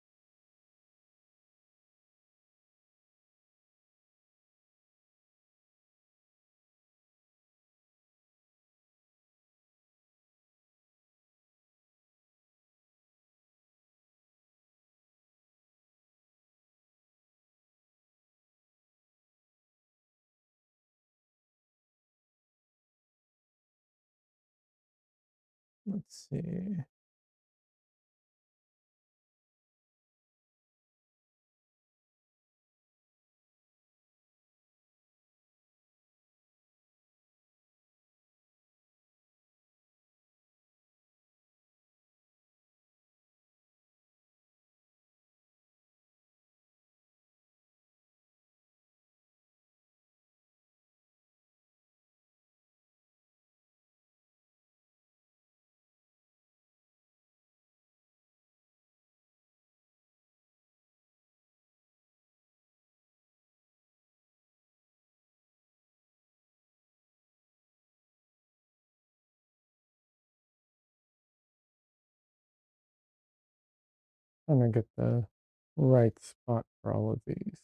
S1: Let's see. Trying to get the right spot for all of these.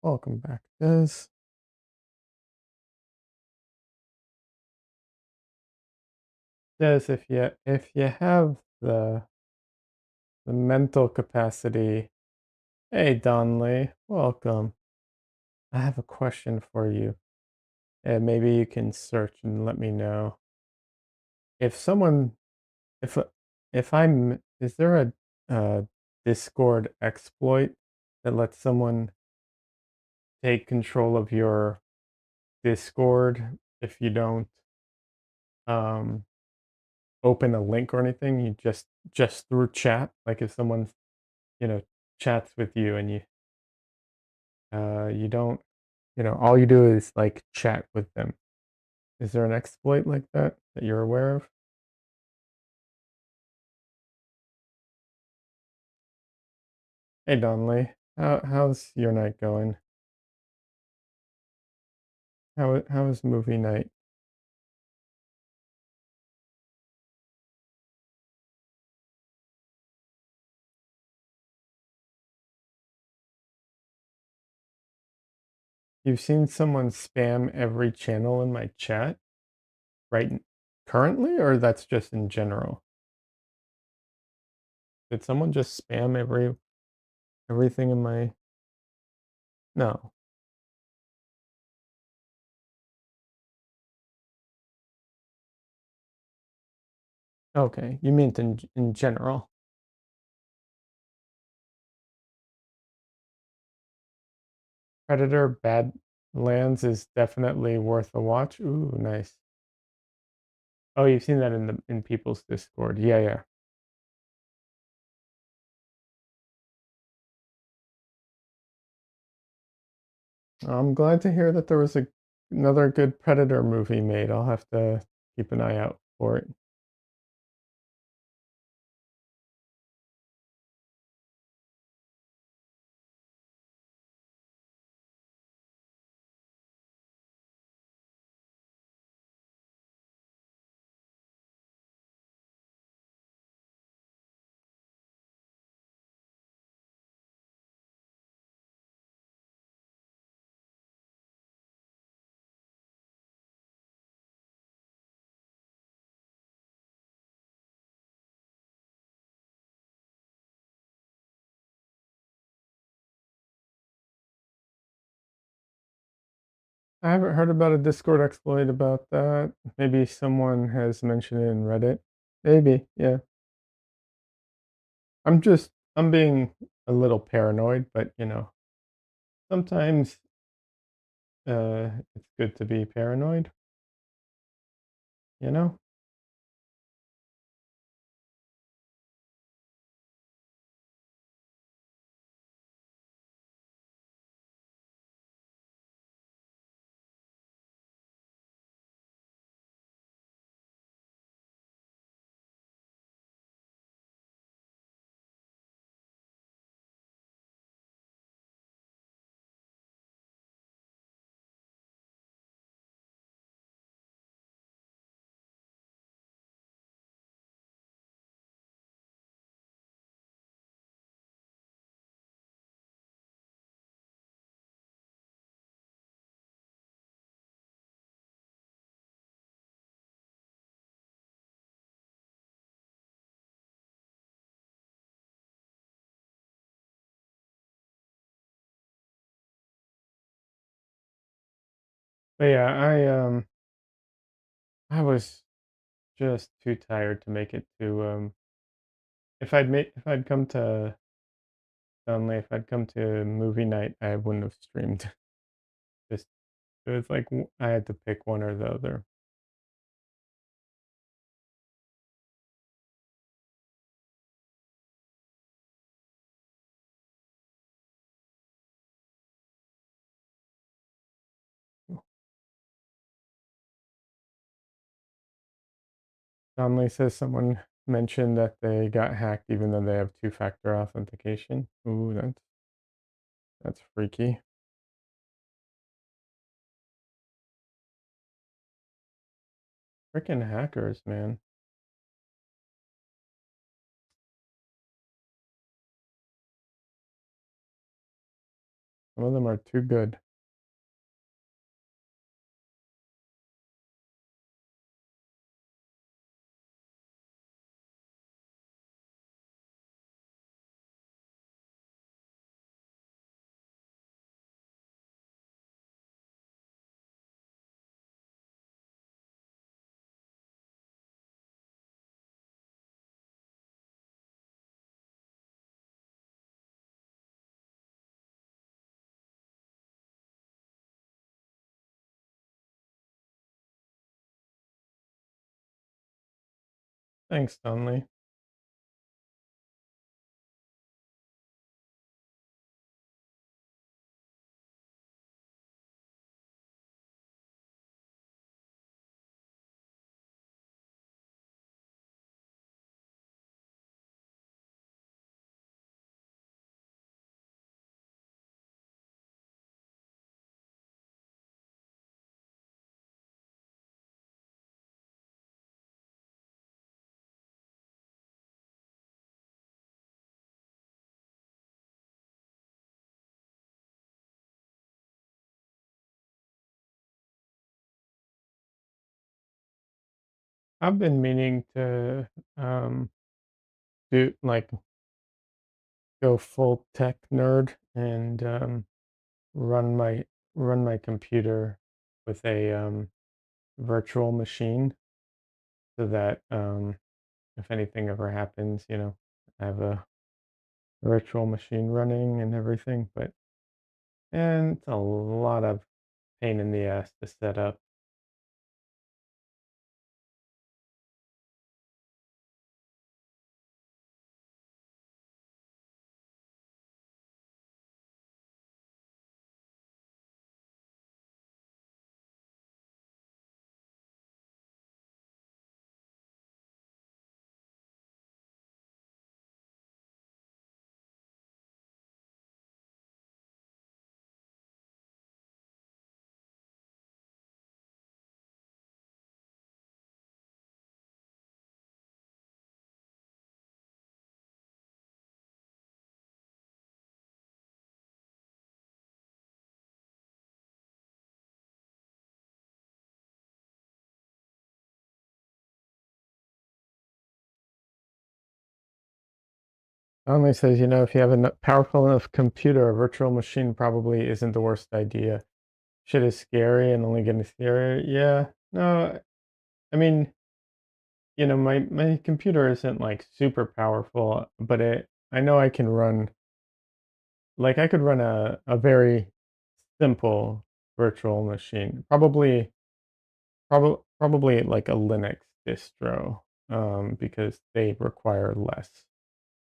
S1: Welcome back, Des. Des, if you have the mental capacity, hey Donley, welcome. I have a question for you. And maybe you can search and let me know. If someone if if I'm is there a Discord exploit that lets someone take control of your Discord if you don't um open a link or anything. You just through chat, like if someone, you know, chats with you and you don't, all you do is like chat with them. Is there an exploit like that that you're aware of? Hey Donley, how's your night going? How is movie night? You've seen someone spam every channel in my chat right currently, or that's just in general? Did someone just spam everything in my No. Okay, you meant in general. Predator Badlands is definitely worth a watch. Ooh, nice. Oh, you've seen that in people's Discord. Yeah, yeah. I'm glad to hear that there was another good Predator movie made. I'll have to keep an eye out for it. I haven't heard about a Discord exploit about that. Maybe someone has mentioned it in Reddit. Maybe, yeah. I'm being a little paranoid, but sometimes it's good to be paranoid, you know? But yeah, I was just too tired to make it to if I'd come to Dunley, if I'd come to movie night, I wouldn't have streamed. Just it was like I had to pick one or the other. Donnelly says someone mentioned that they got hacked even though they have two-factor authentication. Ooh, that's freaky. Freaking hackers, man. Some of them are too good. Thanks, Stanley. I've been meaning to do like go full tech nerd and run my run my computer with a virtual machine so that if anything ever happens, I have a virtual machine running and everything. But and it's a lot of pain in the ass to set up. Only says, if you have a powerful enough computer, a virtual machine probably isn't the worst idea. Shit is scary and only getting scarier. Yeah, no, I mean, my computer isn't like super powerful, but I know I can run, like I could run a very simple virtual machine, probably like a Linux distro, because they require less,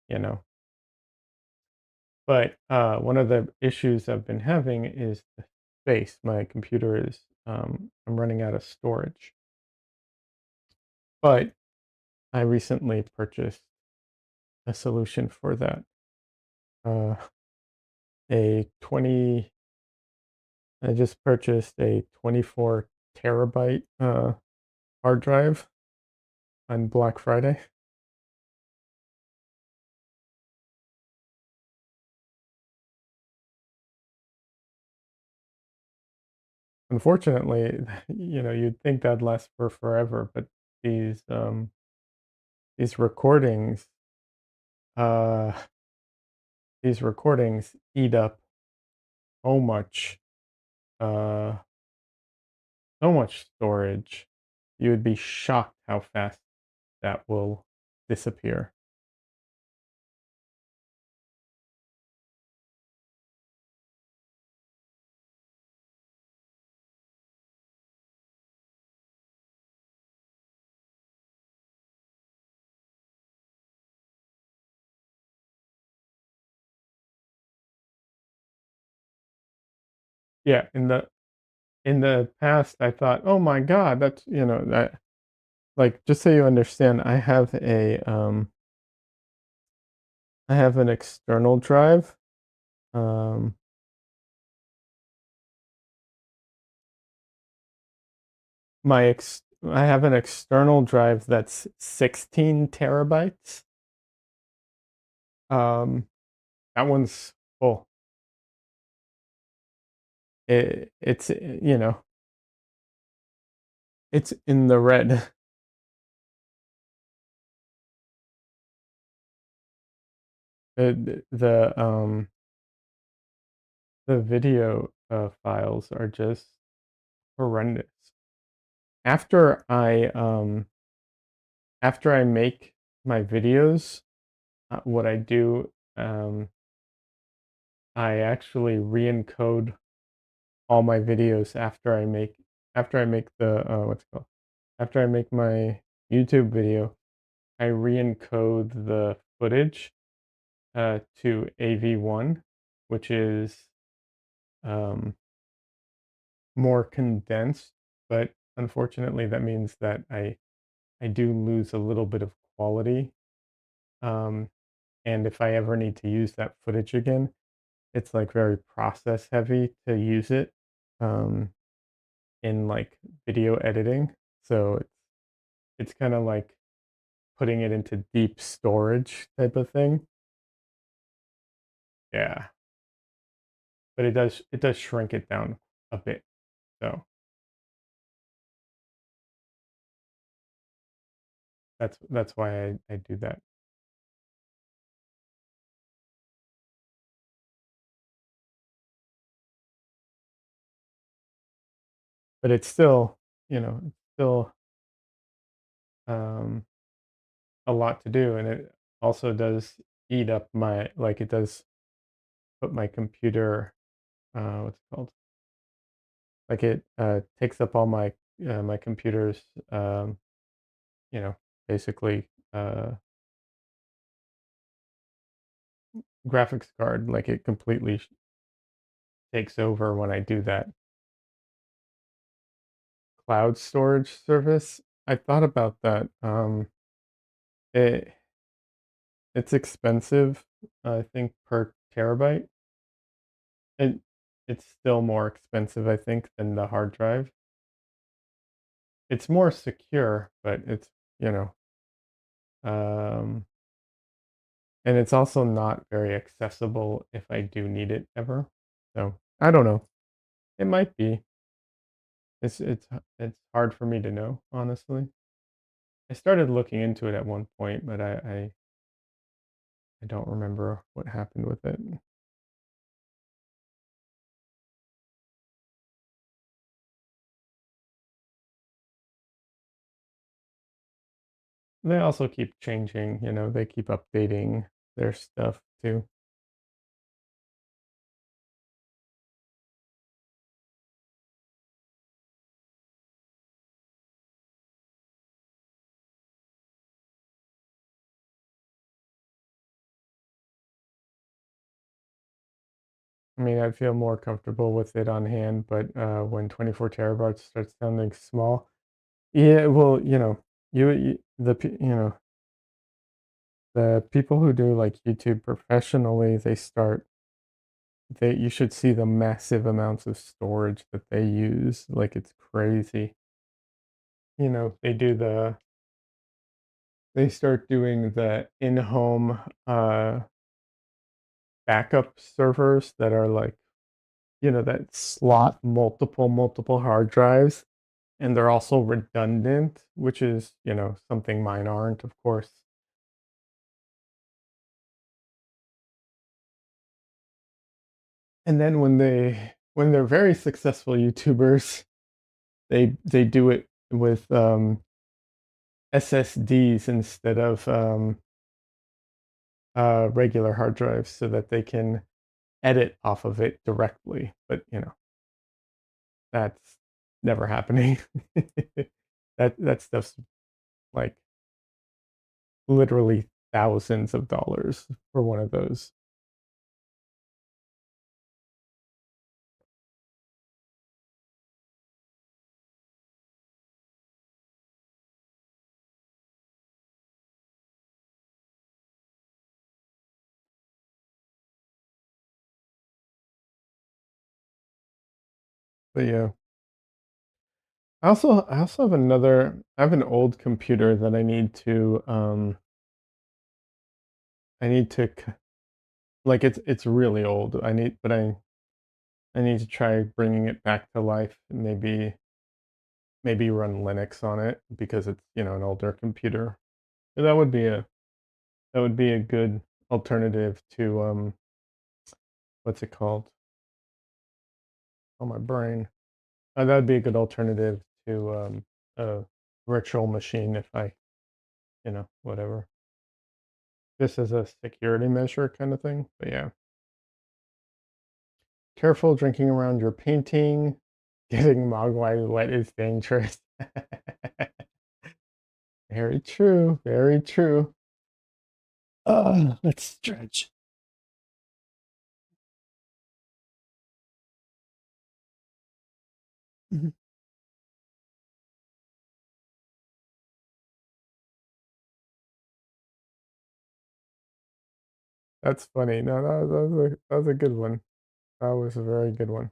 S1: you know. But one of the issues I've been having is the space. My computer is, I'm running out of storage. But I recently purchased a solution for that. Uh, a 20, I just purchased a 24 terabyte hard drive on Black Friday. Unfortunately, you'd think that'd last for forever, but these um, these recordings, uh, these recordings eat up so much, uh, so much storage. You would be shocked how fast that will disappear. Yeah, in the past, I thought, oh my god, that's that, like, just so you understand, I have an external drive. Um, I have an external drive that's 16 terabytes. Um, that one's full. It's in the red. The video files are just horrendous. After I make my videos, what I do, I actually re-encode all my videos after I make the what's it called, after I make my YouTube video. I re-encode the footage to AV1, which is um, more condensed, but unfortunately that means that I do lose a little bit of quality. Um, and if I ever need to use that footage again, it's like very process heavy to use it um, in like video editing. So it's kind of like putting it into deep storage type of thing. Yeah, but it does shrink it down a bit. So that's why I do that. But it's still, it's still um, a lot to do, and it also does eat up my like it does put my computer what's it called? Like it takes up all my computer's you know basically graphics card. Like it completely takes over when I do that. Cloud storage service. I thought about that. It it's expensive. I think per terabyte. It it's still more expensive, I think, than the hard drive. It's more secure, but it's you know, um, and it's also not very accessible if I do need it ever. So I don't know. It might be. It's hard for me to know, honestly. I started looking into it at one point, but I don't remember what happened with it. They also keep changing, they keep updating their stuff too. I mean, I feel more comfortable with it on hand, but when 24 terabytes starts sounding small, yeah, well, the people who do like YouTube professionally, you should see the massive amounts of storage that they use. Like it's crazy. They start doing the in-home backup servers that are like, that slot multiple hard drives, and they're also redundant, which is, something mine aren't, of course. And then when they're very successful YouTubers, they do it with SSDs instead of regular hard drives so that they can edit off of it directly. But that's never happening. That stuff's like literally thousands of dollars for one of those. But yeah. I also I have an old computer that I need to like it's really old. I need to try bringing it back to life and maybe run Linux on it because it's, an older computer. So that would be a good alternative to what's it called? Oh, my brain. That would be a good alternative to a virtual machine if I, whatever. Just as a security measure kind of thing. But yeah. Careful drinking around your painting. Getting mogwai wet is dangerous. Very true, very true. Let's stretch. Mhm. That's funny. No, that was a good one. That was a very good one.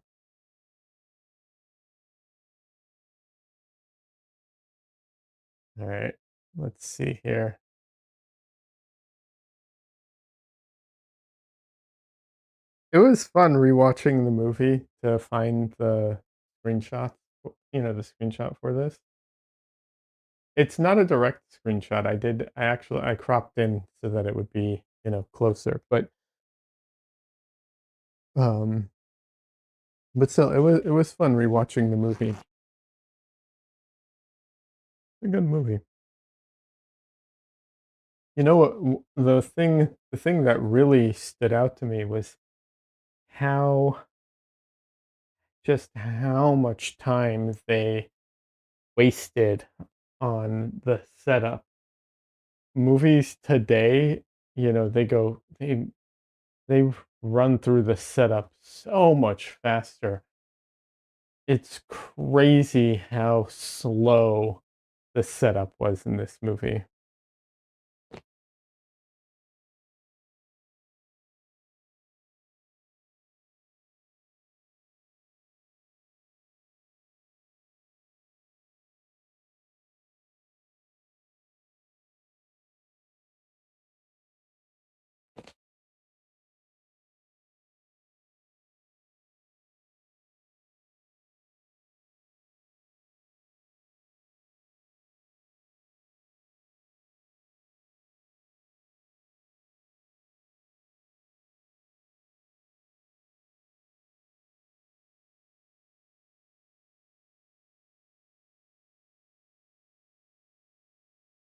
S1: All right. Let's see here. It was fun rewatching the movie to find the screenshot, the screenshot for this. It's not a direct screenshot. I cropped in so that it would be, closer, um but still it was fun rewatching the movie. It's a good movie. You know what the thing that really stood out to me was how how much time they wasted on the setup. Movies today, they run through the setup so much faster. It's crazy how slow the setup was in this movie.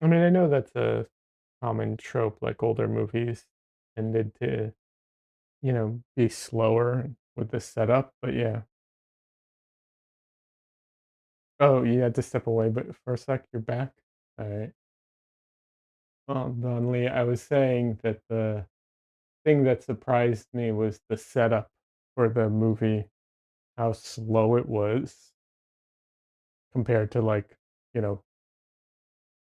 S1: I mean, I know that's a common trope, like older movies tended to, be slower with the setup, but yeah. Oh, you had to step away, but for a sec, you're back? Alright. Well done, Lee. I was saying that the thing that surprised me was the setup for the movie, how slow it was compared to, like, you know,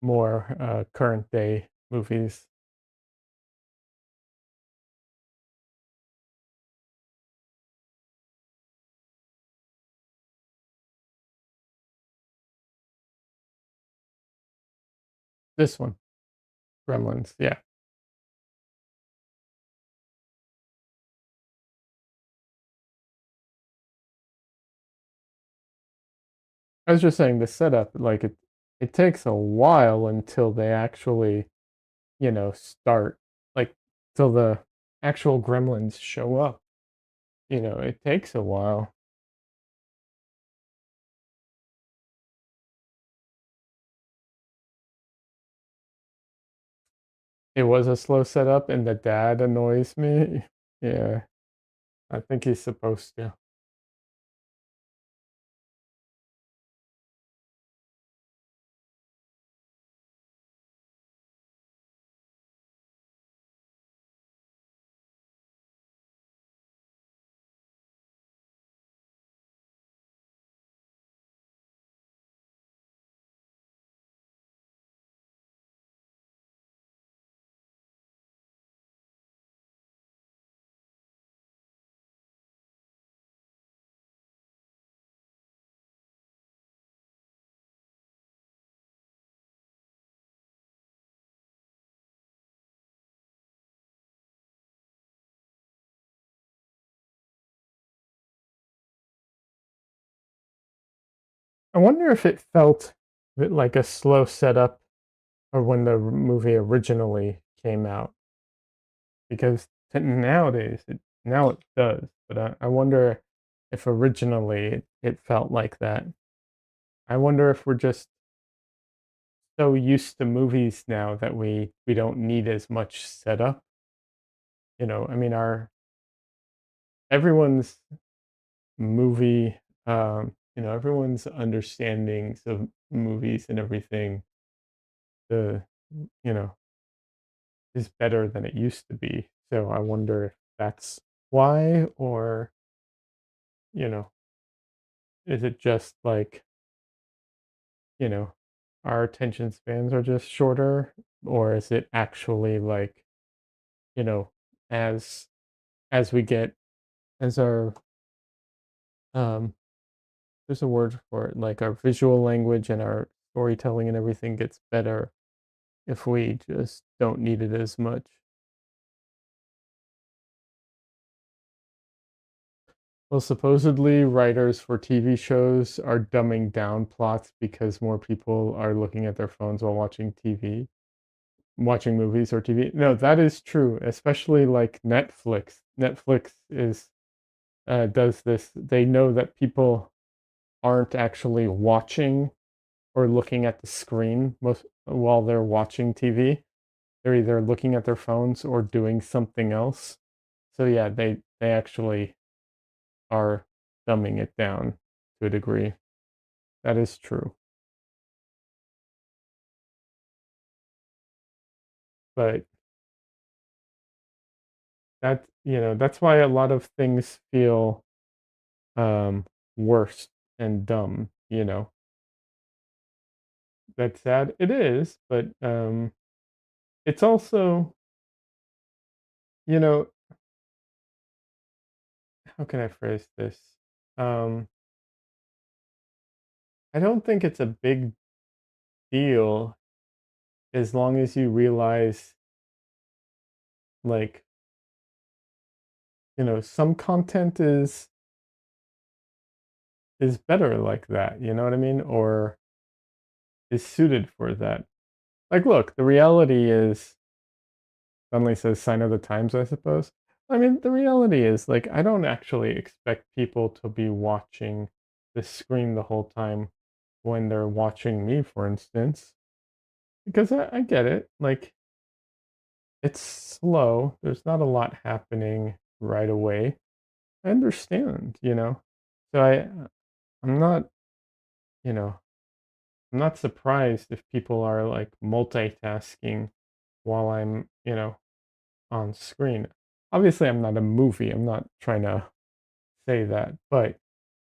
S1: more, current day movies. This one, Gremlins, yeah. I was just saying the setup, like, it takes a while until they actually, start, like, till the actual gremlins show up, it takes a while. It was a slow setup, and the dad annoys me. Yeah, I think he's supposed to. I wonder if it felt like a slow setup or when the movie originally came out, because nowadays now it does, but I wonder if originally it felt like that. I wonder if we're just so used to movies now that we don't need as much setup. I mean, our everyone's movie, everyone's understandings of movies and everything the you know, is better than it used to be. So I wonder if that's why, or, you know, is it just like, you know, our attention spans are just shorter, or is it actually like, you know, as as we get as our um there's a word for it, like our visual language and our storytelling and everything gets better if we just don't need it as much. Well, supposedly writers for TV shows are dumbing down plots because more people are looking at their phones while watching TV, watching movies or TV. No, that is true, especially like Netflix. Netflix is does this. They know that people aren't actually watching or looking at the screen most while they're watching TV. They're either looking at their phones or doing something else. So yeah, they actually are dumbing it down to a degree. That is true. But that's why a lot of things feel um worse and dumb, you know. That's sad. It is, but it's also, you know, how can I phrase this? Um I don't think it's a big deal as long as you realize, like, some content is better like that, you know what I mean? Or is suited for that. Like, look, the reality is, suddenly says sign of the times, I suppose. I mean, the reality is, like, I don't actually expect people to be watching the screen the whole time when they're watching me, for instance, because I get it. Like, it's slow. There's not a lot happening right away. I understand, you know. So I'm not, you know, I'm not surprised if people are like multitasking while I'm, on screen. Obviously, I'm not a movie. I'm not trying to say that, but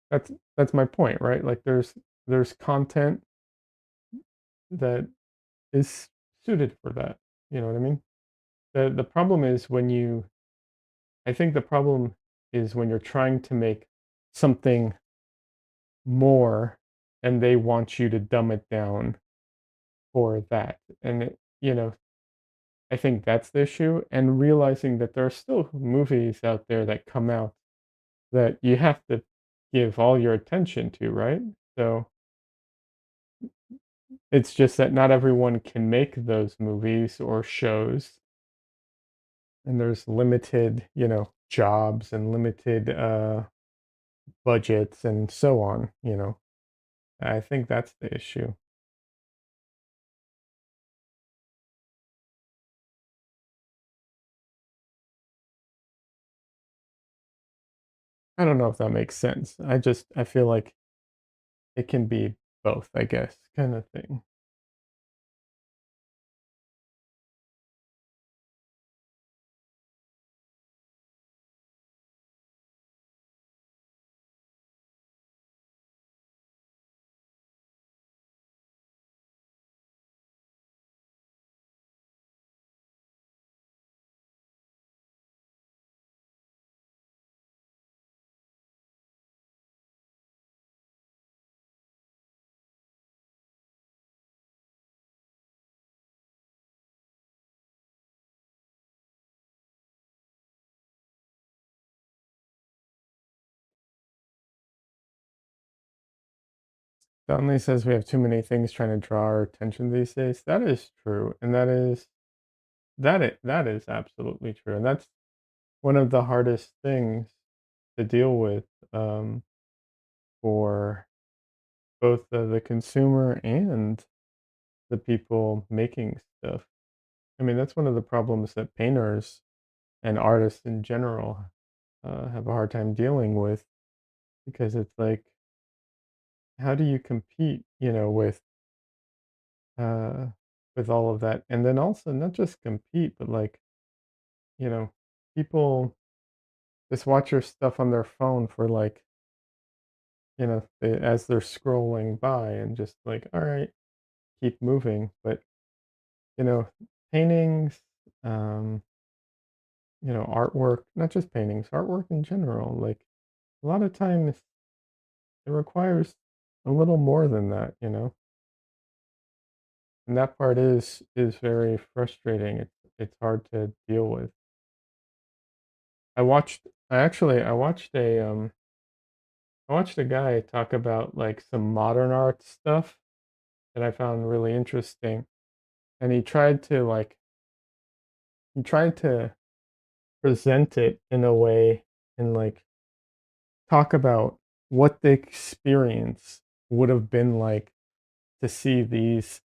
S1: that's my point, right? Like there's content that is suited for that. You know what I mean? The problem is when you I think the problem is when you're trying to make something more and they want you to dumb it down for that. And I think that's the issue, and realizing that there are still movies out there that come out that you have to give all your attention to, right? So, it's just that not everyone can make those movies or shows, and there's limited, jobs and limited, budgets and so on, you know? I think that's the issue. I don't know if that makes sense. I feel like it can be both, I guess, kinda thing. Donnelly says we have too many things trying to draw our attention these days. That is true, and that is absolutely true, and that's one of the hardest things to deal with, for both the consumer and the people making stuff. I mean, that's one of the problems that painters and artists in general, have a hard time dealing with because it's like, how do you compete, with, uh with all of that. And then also not just compete, but like, you know, people just watch your stuff on their phone for like, as they're scrolling by and just like, all right, keep moving. But, you know, paintings, um, artwork, not just paintings, artwork in general, like a lot of times it requires a little more than that, and that part is very frustrating. It's hard to deal with. I watched a guy talk about like some modern art stuff that I found really interesting, and he tried to present it in a way and like talk about what the experience would have been like to see these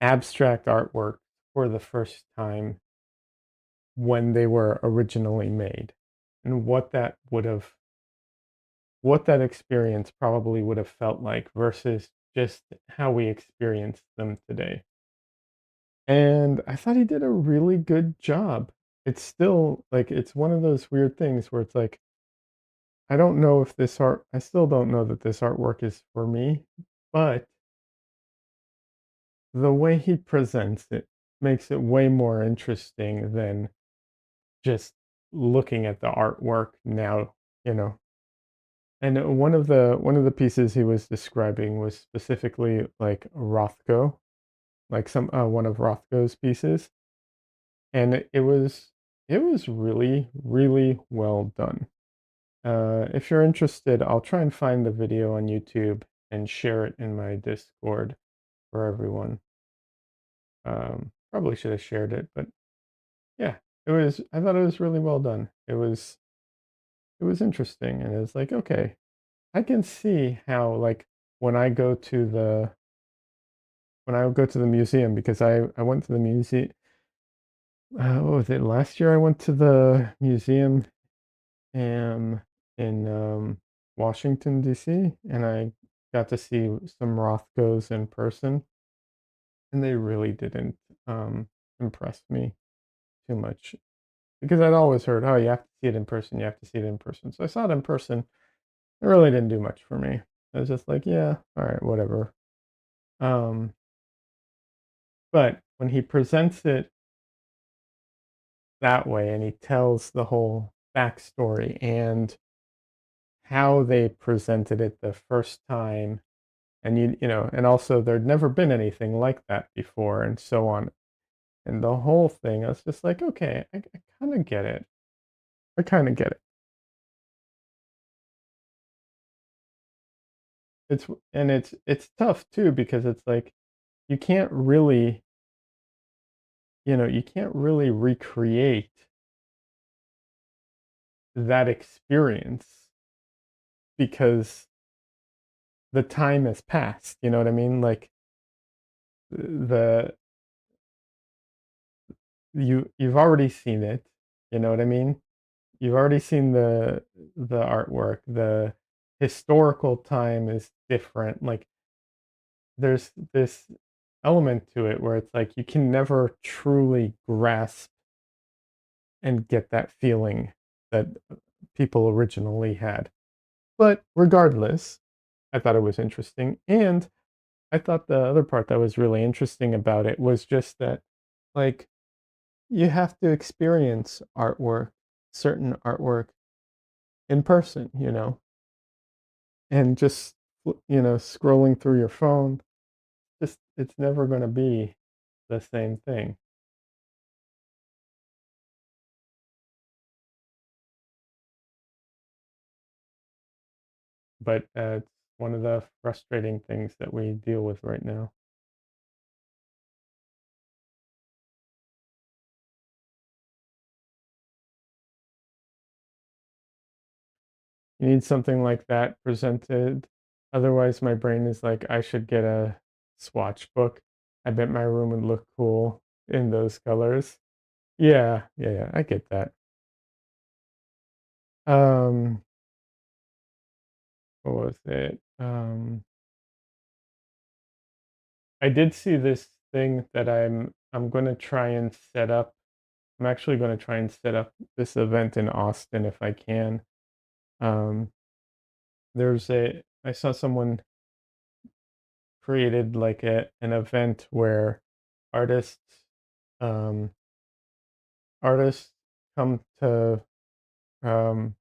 S1: abstract artwork for the first time when they were originally made, and what that experience probably would have felt like versus just how we experience them today. And I thought he did a really good job. It's still like it's one of those weird things where it's like I still don't know that this artwork is for me, but the way he presents it makes it way more interesting than just looking at the artwork now, you know. And one of the pieces he was describing was specifically like Rothko, like some one of Rothko's pieces, and it was really really well done. If you're interested, I'll try and find the video on YouTube and share it in my Discord for everyone. Probably should have shared it, but yeah, I thought it was really well done. It was interesting, and it was like, okay, I can see how like when I go to the when I go to the museum because I went to the museum. What was it? Last year I went to the museum um, in Washington D.C. and I got to see some Rothkos in person, and they really didn't um, impress me too much because I'd always heard, oh, you have to see it in person, you have to see it in person. So I saw it in person. It really didn't do much for me. I was just like, yeah, all right, whatever. Um, but when he presents it that way and he tells the whole backstory and how they presented it the first time, and and also there'd never been anything like that before, and so on, and the whole thing, I was just like, okay, I kind of get it. I kind of get it. It's tough too because it's like you can't really, you can't really recreate that experience because the time has passed. You know what I mean? Like the you've already seen it. You know what I mean? You've already seen the artwork. The historical time is different. Like there's this element to it where it's like you can never truly grasp and get that feeling that people originally had. But regardless, I thought it was interesting. And I thought the other part that was really interesting about it was just that, like, you have to experience artwork, certain artwork in person, and just, scrolling through your phone, just, it's never going to be the same thing. But it's one of the frustrating things that we deal with right now. You need something like that presented. Otherwise, my brain is like, I should get a swatch book. I bet my room would look cool in those colors. Yeah, yeah, yeah, I get that. Um, what was it? I did see this thing that I'm gonna try and set up. I'm actually gonna try and set up this event in Austin if I can. Um, I saw someone created like an event where artists um artists come to um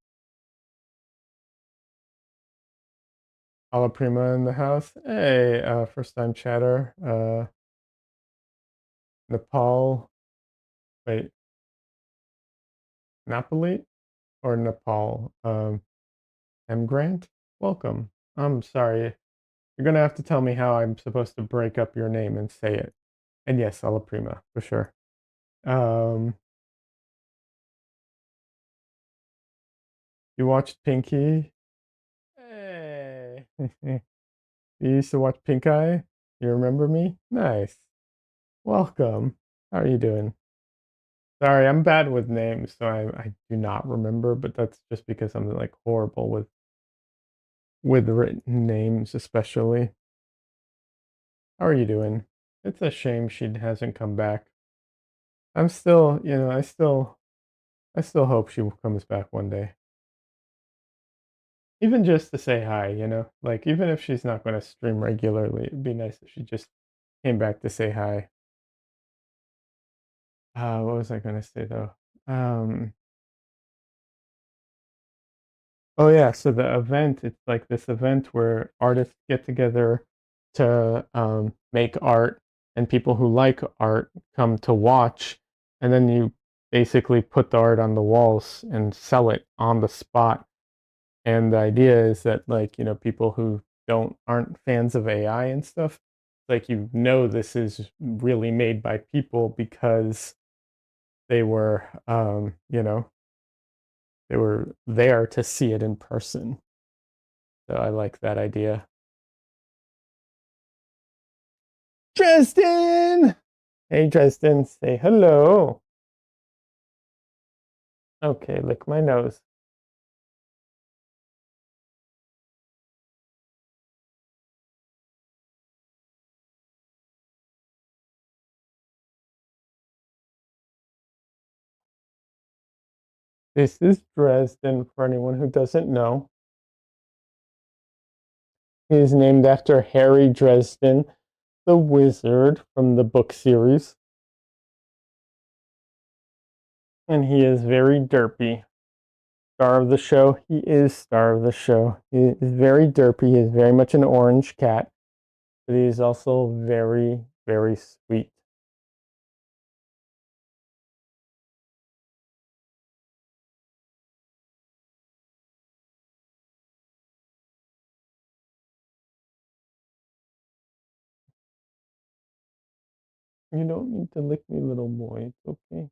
S1: Alla Prima in the house. Hey, first time chatter. Nepal. Wait, Napoli or Nepal? M Grant. Welcome. I'm sorry. You're gonna have to tell me how I'm supposed to break up your name and say it. And yes, Alla Prima for sure. Um, you watched Pinky? Hey. You used to watch Pink Eye? You remember me? Nice. Welcome. How are you doing? Sorry, I'm bad with names, so I do not remember, but that's just because I'm like horrible with written names, especially. How are you doing? It's a shame she hasn't come back. I'm still, I still hope she comes back one day. Even just to say hi, like even if she's not going to stream regularly, it'd be nice if she just came back to say hi. What was I going to say though? Um, oh yeah, so the event, it's like this event where artists get together to make art, and people who like art come to watch, and then you basically put the art on the walls and sell it on the spot. And the idea is that like, people who aren't fans of AI and stuff, like this is really made by people because they were they were there to see it in person. So I like that idea. Dresden! Hey Dresden, say hello. Okay, lick my nose. This is Dresden for anyone who doesn't know. He is named after Harry Dresden, the wizard from the book series. And he is very derpy. Star of the show. He is star of the show. He is very derpy. He is very much an orange cat, but he is also very, very sweet. You don't need to lick me, little boy. It's okay.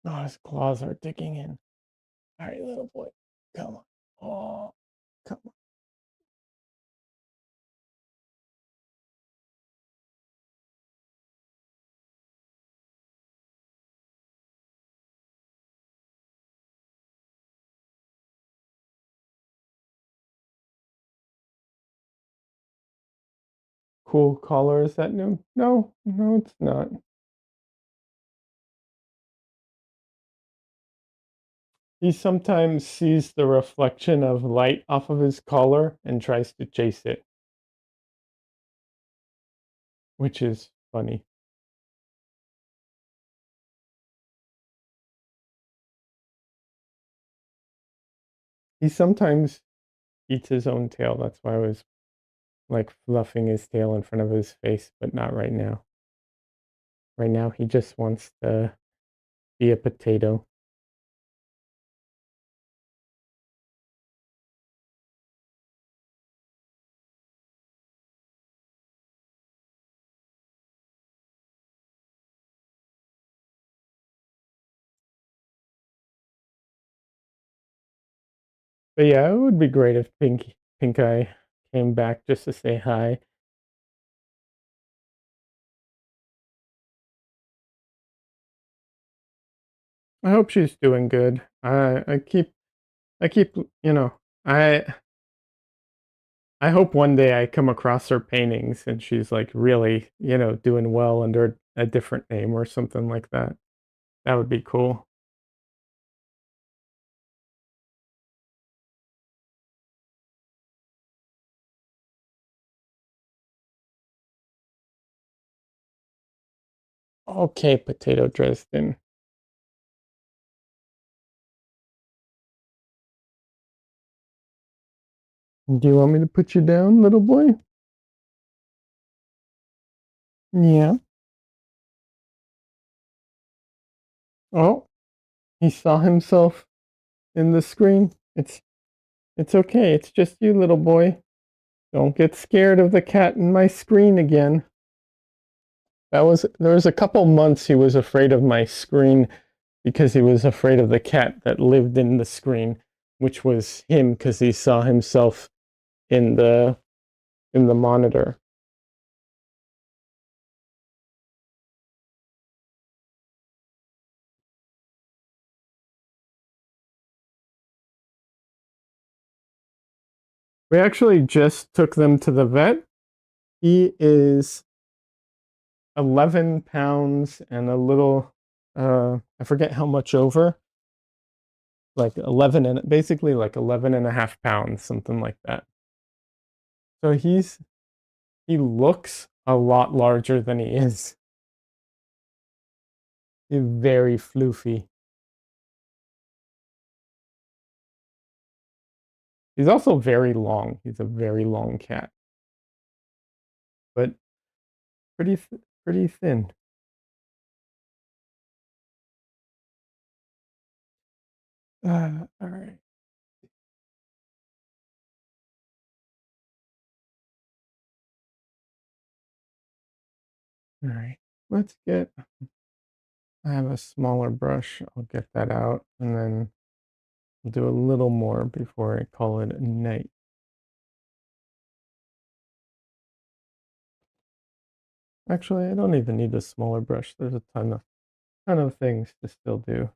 S1: Oh, his claws are digging in. All right, little boy. Come on. Oh, come on. Cool collar. Is that new? No, no, it's not. He sometimes sees the reflection of light off of his collar and tries to chase it, which is funny. He sometimes eats his own tail. That's why I was like fluffing his tail in front of his face, but not right now. Right now, he just wants to be a potato. But yeah, it would be great if Pink Eye came back just to say hi. I hope she's doing good. I keep, you know, I I hope one day I come across her paintings and she's like really, doing well under a different name or something like that. That would be cool. Okay, potato Dresden. Do you want me to put you down, little boy? Yeah. Oh, he saw himself in the screen. It's okay. It's just you, little boy. Don't get scared of the cat in my screen again. There was a couple months he was afraid of my screen because he was afraid of the cat that lived in the screen, which was him because he saw himself in the monitor. We actually just took them to the vet. He is 11 pounds and a little, I forget how much over, like 11 and basically like 11 and a half pounds, something like that. So he looks a lot larger than he is. He's very floofy. He's also very long. He's a very long cat, but pretty thin. All right, all right. Let's get. I have a smaller brush. I'll get that out, and then I'll do a little more before I call it a night. Actually, I don't even need a smaller brush. There's a ton of things to still do.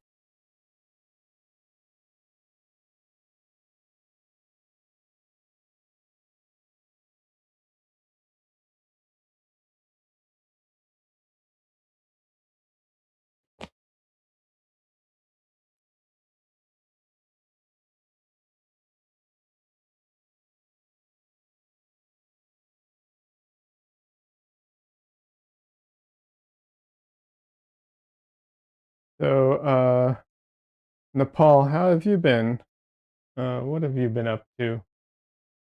S1: So, Nepal, how have you been? What have you been up to?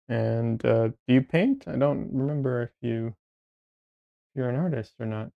S1: And do you paint? I don't remember if you're an artist or not.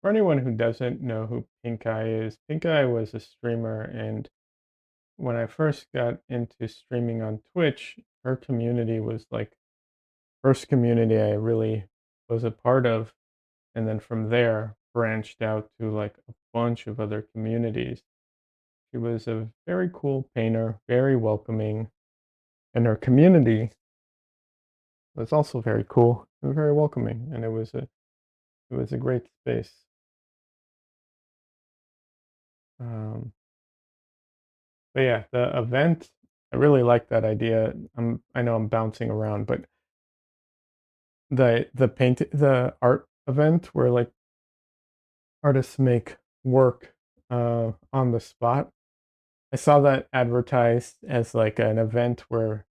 S1: For anyone who doesn't know who Pink Eye is, Pink Eye was a streamer, and when I first got into streaming on Twitch, her community was like first community I really was a part of, and then from there branched out to like a bunch of other communities. She was a very cool painter, very welcoming, and her community was also very cool and very welcoming, and it was a great space. Um, but yeah, the event, I really like that idea. I know I'm bouncing around, but the art event where like artists make work on the spot. I saw that advertised as like an event where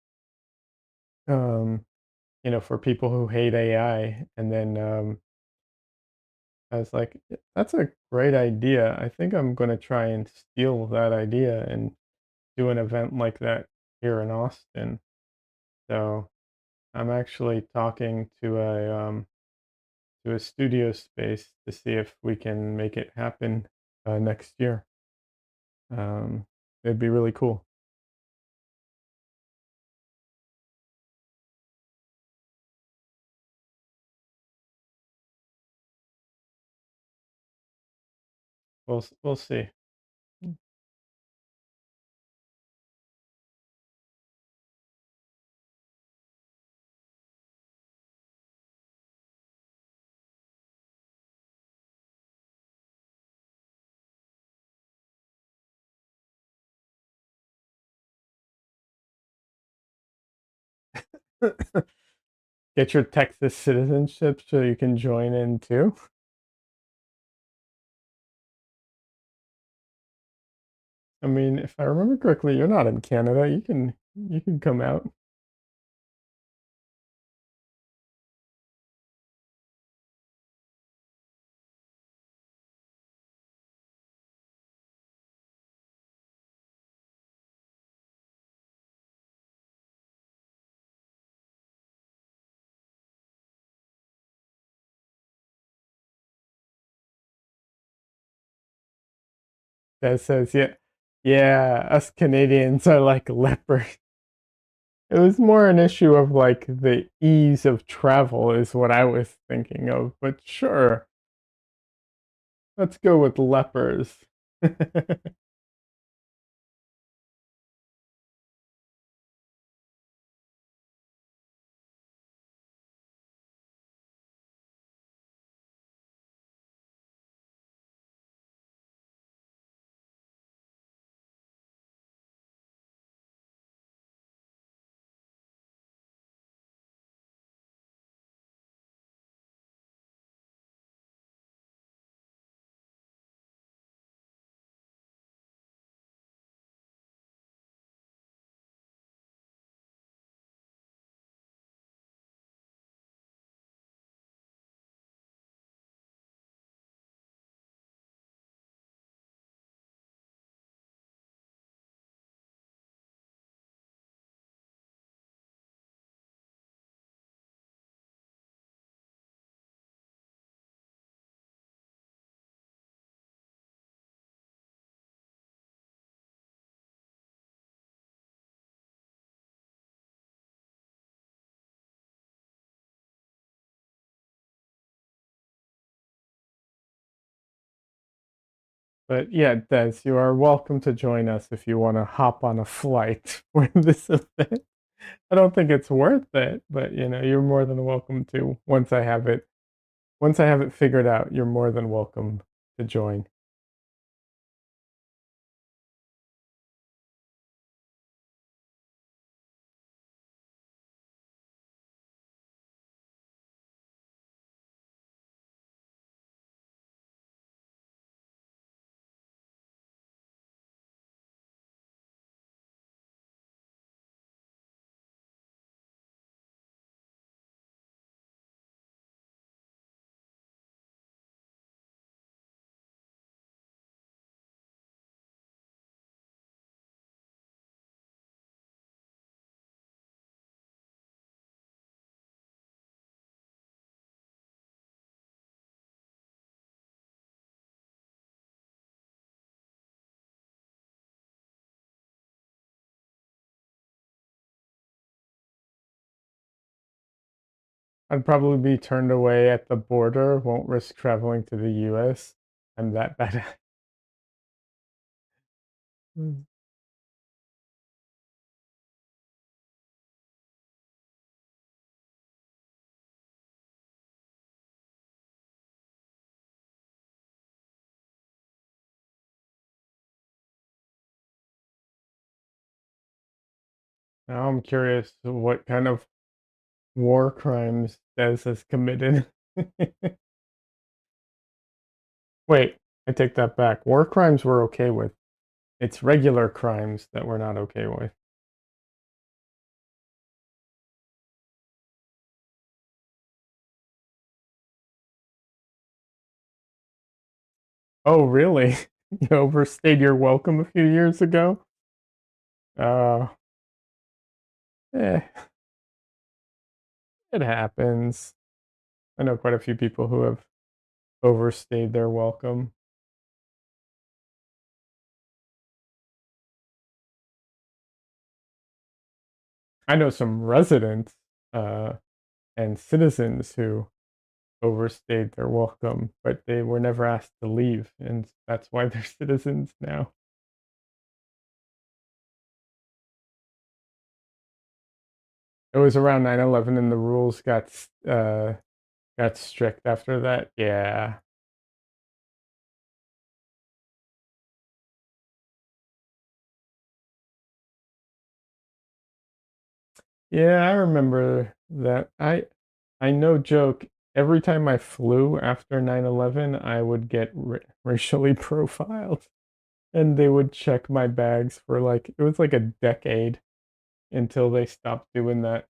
S1: um for people who hate AI, and then I was like, That's a great idea. I think I'm going to try and steal that idea and do an event like that here in Austin." So I'm actually talking to a studio space to see if we can make it happen next year. Um, it'd be really cool. We'll see. Get your Texas citizenship so you can join in too. I mean, if I remember correctly, you're not in Canada. You can come out. That says, yeah, yeah, us Canadians are like leopards. It was more an issue of like the ease of travel is what I was thinking of. But sure, let's go with lepers. But yeah, Des, you are welcome to join us if you want to hop on a flight for this event. I don't think it's worth it, but you're more than welcome to once I have it figured out, you're more than welcome to join. I'd probably be turned away at the border, won't risk traveling to the US. I'm that bad. Now I'm curious what kind of war crimes Des has committed. Wait, I take that back. War crimes we're okay with. It's regular crimes that we're not okay with. Oh, really? You overstayed your welcome a few years ago? Uh, eh. It happens. I know quite a few people who have overstayed their welcome. I know some residents uh, and citizens who overstayed their welcome, but they were never asked to leave, and that's why they're citizens now. It was around 9/11, and the rules got strict after that. Yeah, yeah, I remember that. I no joke. Every time I flew after 9/11, I would get racially profiled, and they would check my bags for like it was like a decade until they stopped doing that.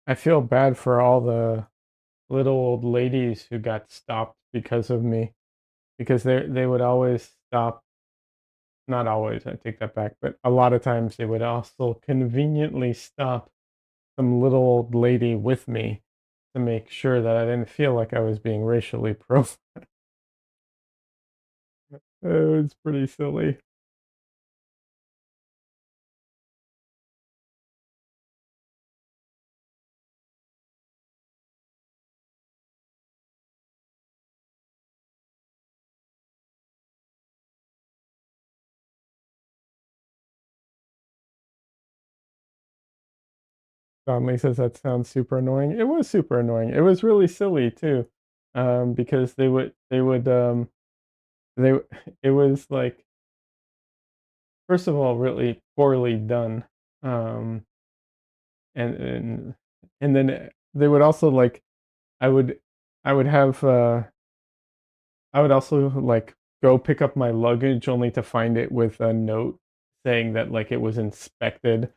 S1: I feel bad for all the little old ladies who got stopped because of me, because they would always stop. Not always, I take that back, but a lot of times they would also conveniently stop some little old lady with me to make sure that I didn't feel like I was being racially profiled. It was pretty silly. Lee says that sounds super annoying. It was super annoying. It was really silly too, because they it was like first of all really poorly done, um, and and then they would also like I would I would have I would also like go pick up my luggage only to find it with a note saying that like it was inspected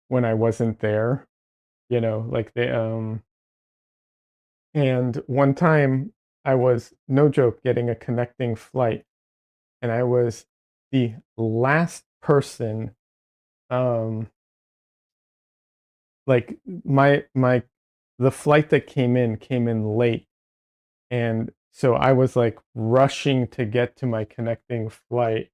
S1: when I wasn't there. Like they and one time I was no joke getting a connecting flight and I was the last person like my the flight that came in late, and so I was like rushing to get to my connecting flight.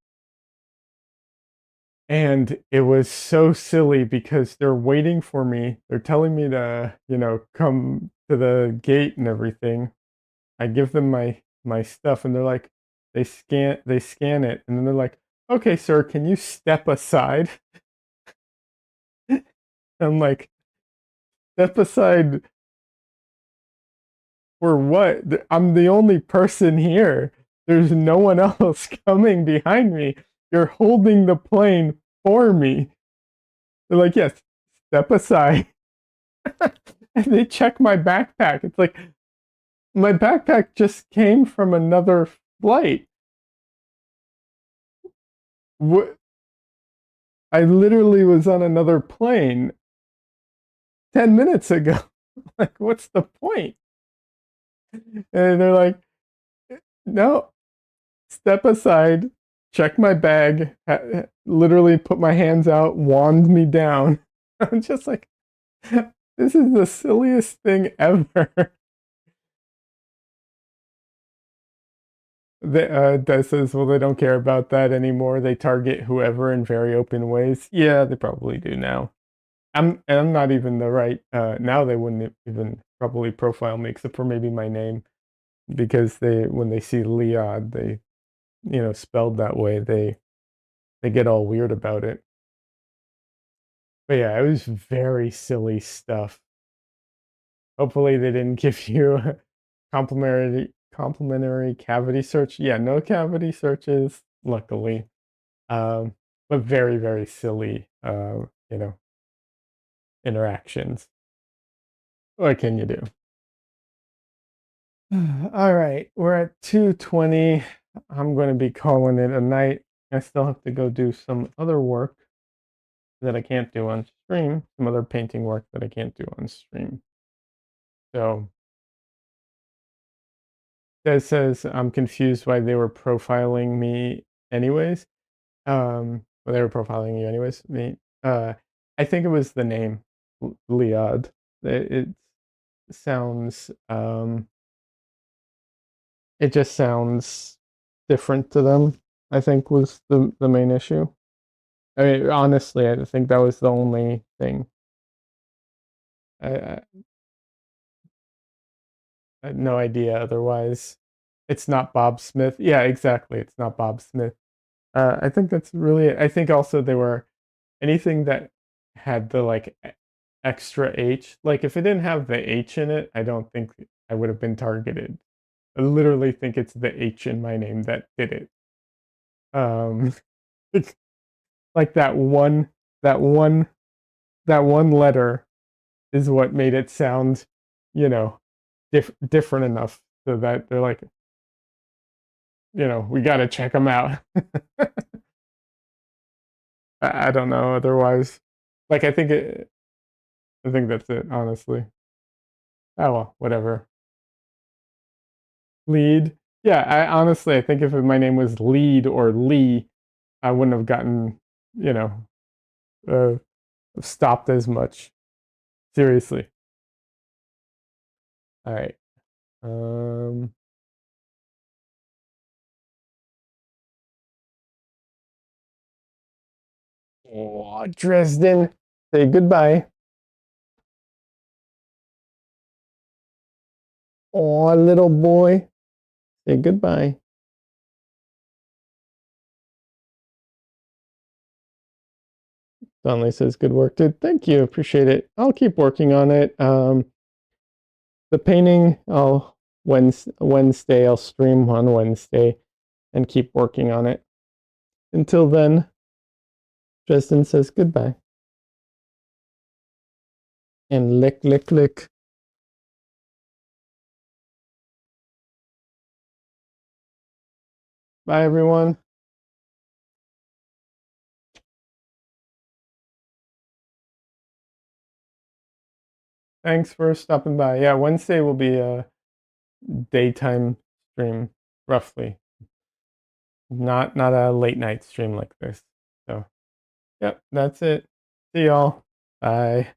S1: And it was so silly because they're waiting for me. They're telling me to, come to the gate and everything. I give them my stuff and they're like they scan it and then they're like, "Okay, sir, can you step aside?" I'm like, "Step aside for what? I'm the only person here. There's no one else coming behind me. You're holding the plane for me." They're like, "Yes, step aside." And they check my backpack. It's like my backpack just came from another flight. I literally was on another plane 10 minutes ago. Like, what's the point? And they're like, no, step aside, check my bag, literally put my hands out, wand me down. I'm just like, this is the silliest thing ever. That says, well, they don't care about that anymore. They target whoever in very open ways. Yeah, they probably do now. I'm not even the right. Now they wouldn't even probably profile me except for maybe my name because they when they see Leod, they spelled that way, they get all weird about it. But yeah, it was very silly stuff. Hopefully they didn't give you complimentary cavity search. Yeah, no cavity searches, luckily. Um, but very, very silly, interactions. What can you do? All right, we're at 2:20. I'm going to be calling it a night. I still have to go do some other work that I can't do on stream, some other painting work that I can't do on stream. So that says I'm confused why they were profiling me anyways. Well, they were profiling you anyways. Me. I think it was the name, Liad. It sounds it just sounds different to them. I think was the main issue. I mean, honestly, I think that was the only thing. I had no idea otherwise. It's not Bob Smith. Yeah, exactly. It's not Bob Smith. I think that's really it. I think also they were anything that had the like extra H. Like if it didn't have the H in it, I don't think I would have been targeted. I literally think it's the H in my name that did it. Um, like that one, that one letter is what made it sound, you know, different enough so that they're like, we got to check them out. I don't know. Otherwise, like I think that's it. Honestly. Oh well, whatever. Lead. Yeah, I think if my name was Lead or Lee, I wouldn't have gotten, you know, uh, stopped as much. Seriously. All right. Um. Oh, Dresden. Say goodbye. Oh, little boy. Say goodbye. Donnelly says, good work, dude. Thank you. Appreciate it. I'll keep working on it. The painting, Wednesday, I'll stream on Wednesday and keep working on it. Until then, Dresden says goodbye. And lick, lick, lick. Bye, everyone. Thanks for stopping by. Yeah, Wednesday will be a daytime stream, roughly. Not a late night stream like this. So, yep, that's it. See y'all. Bye.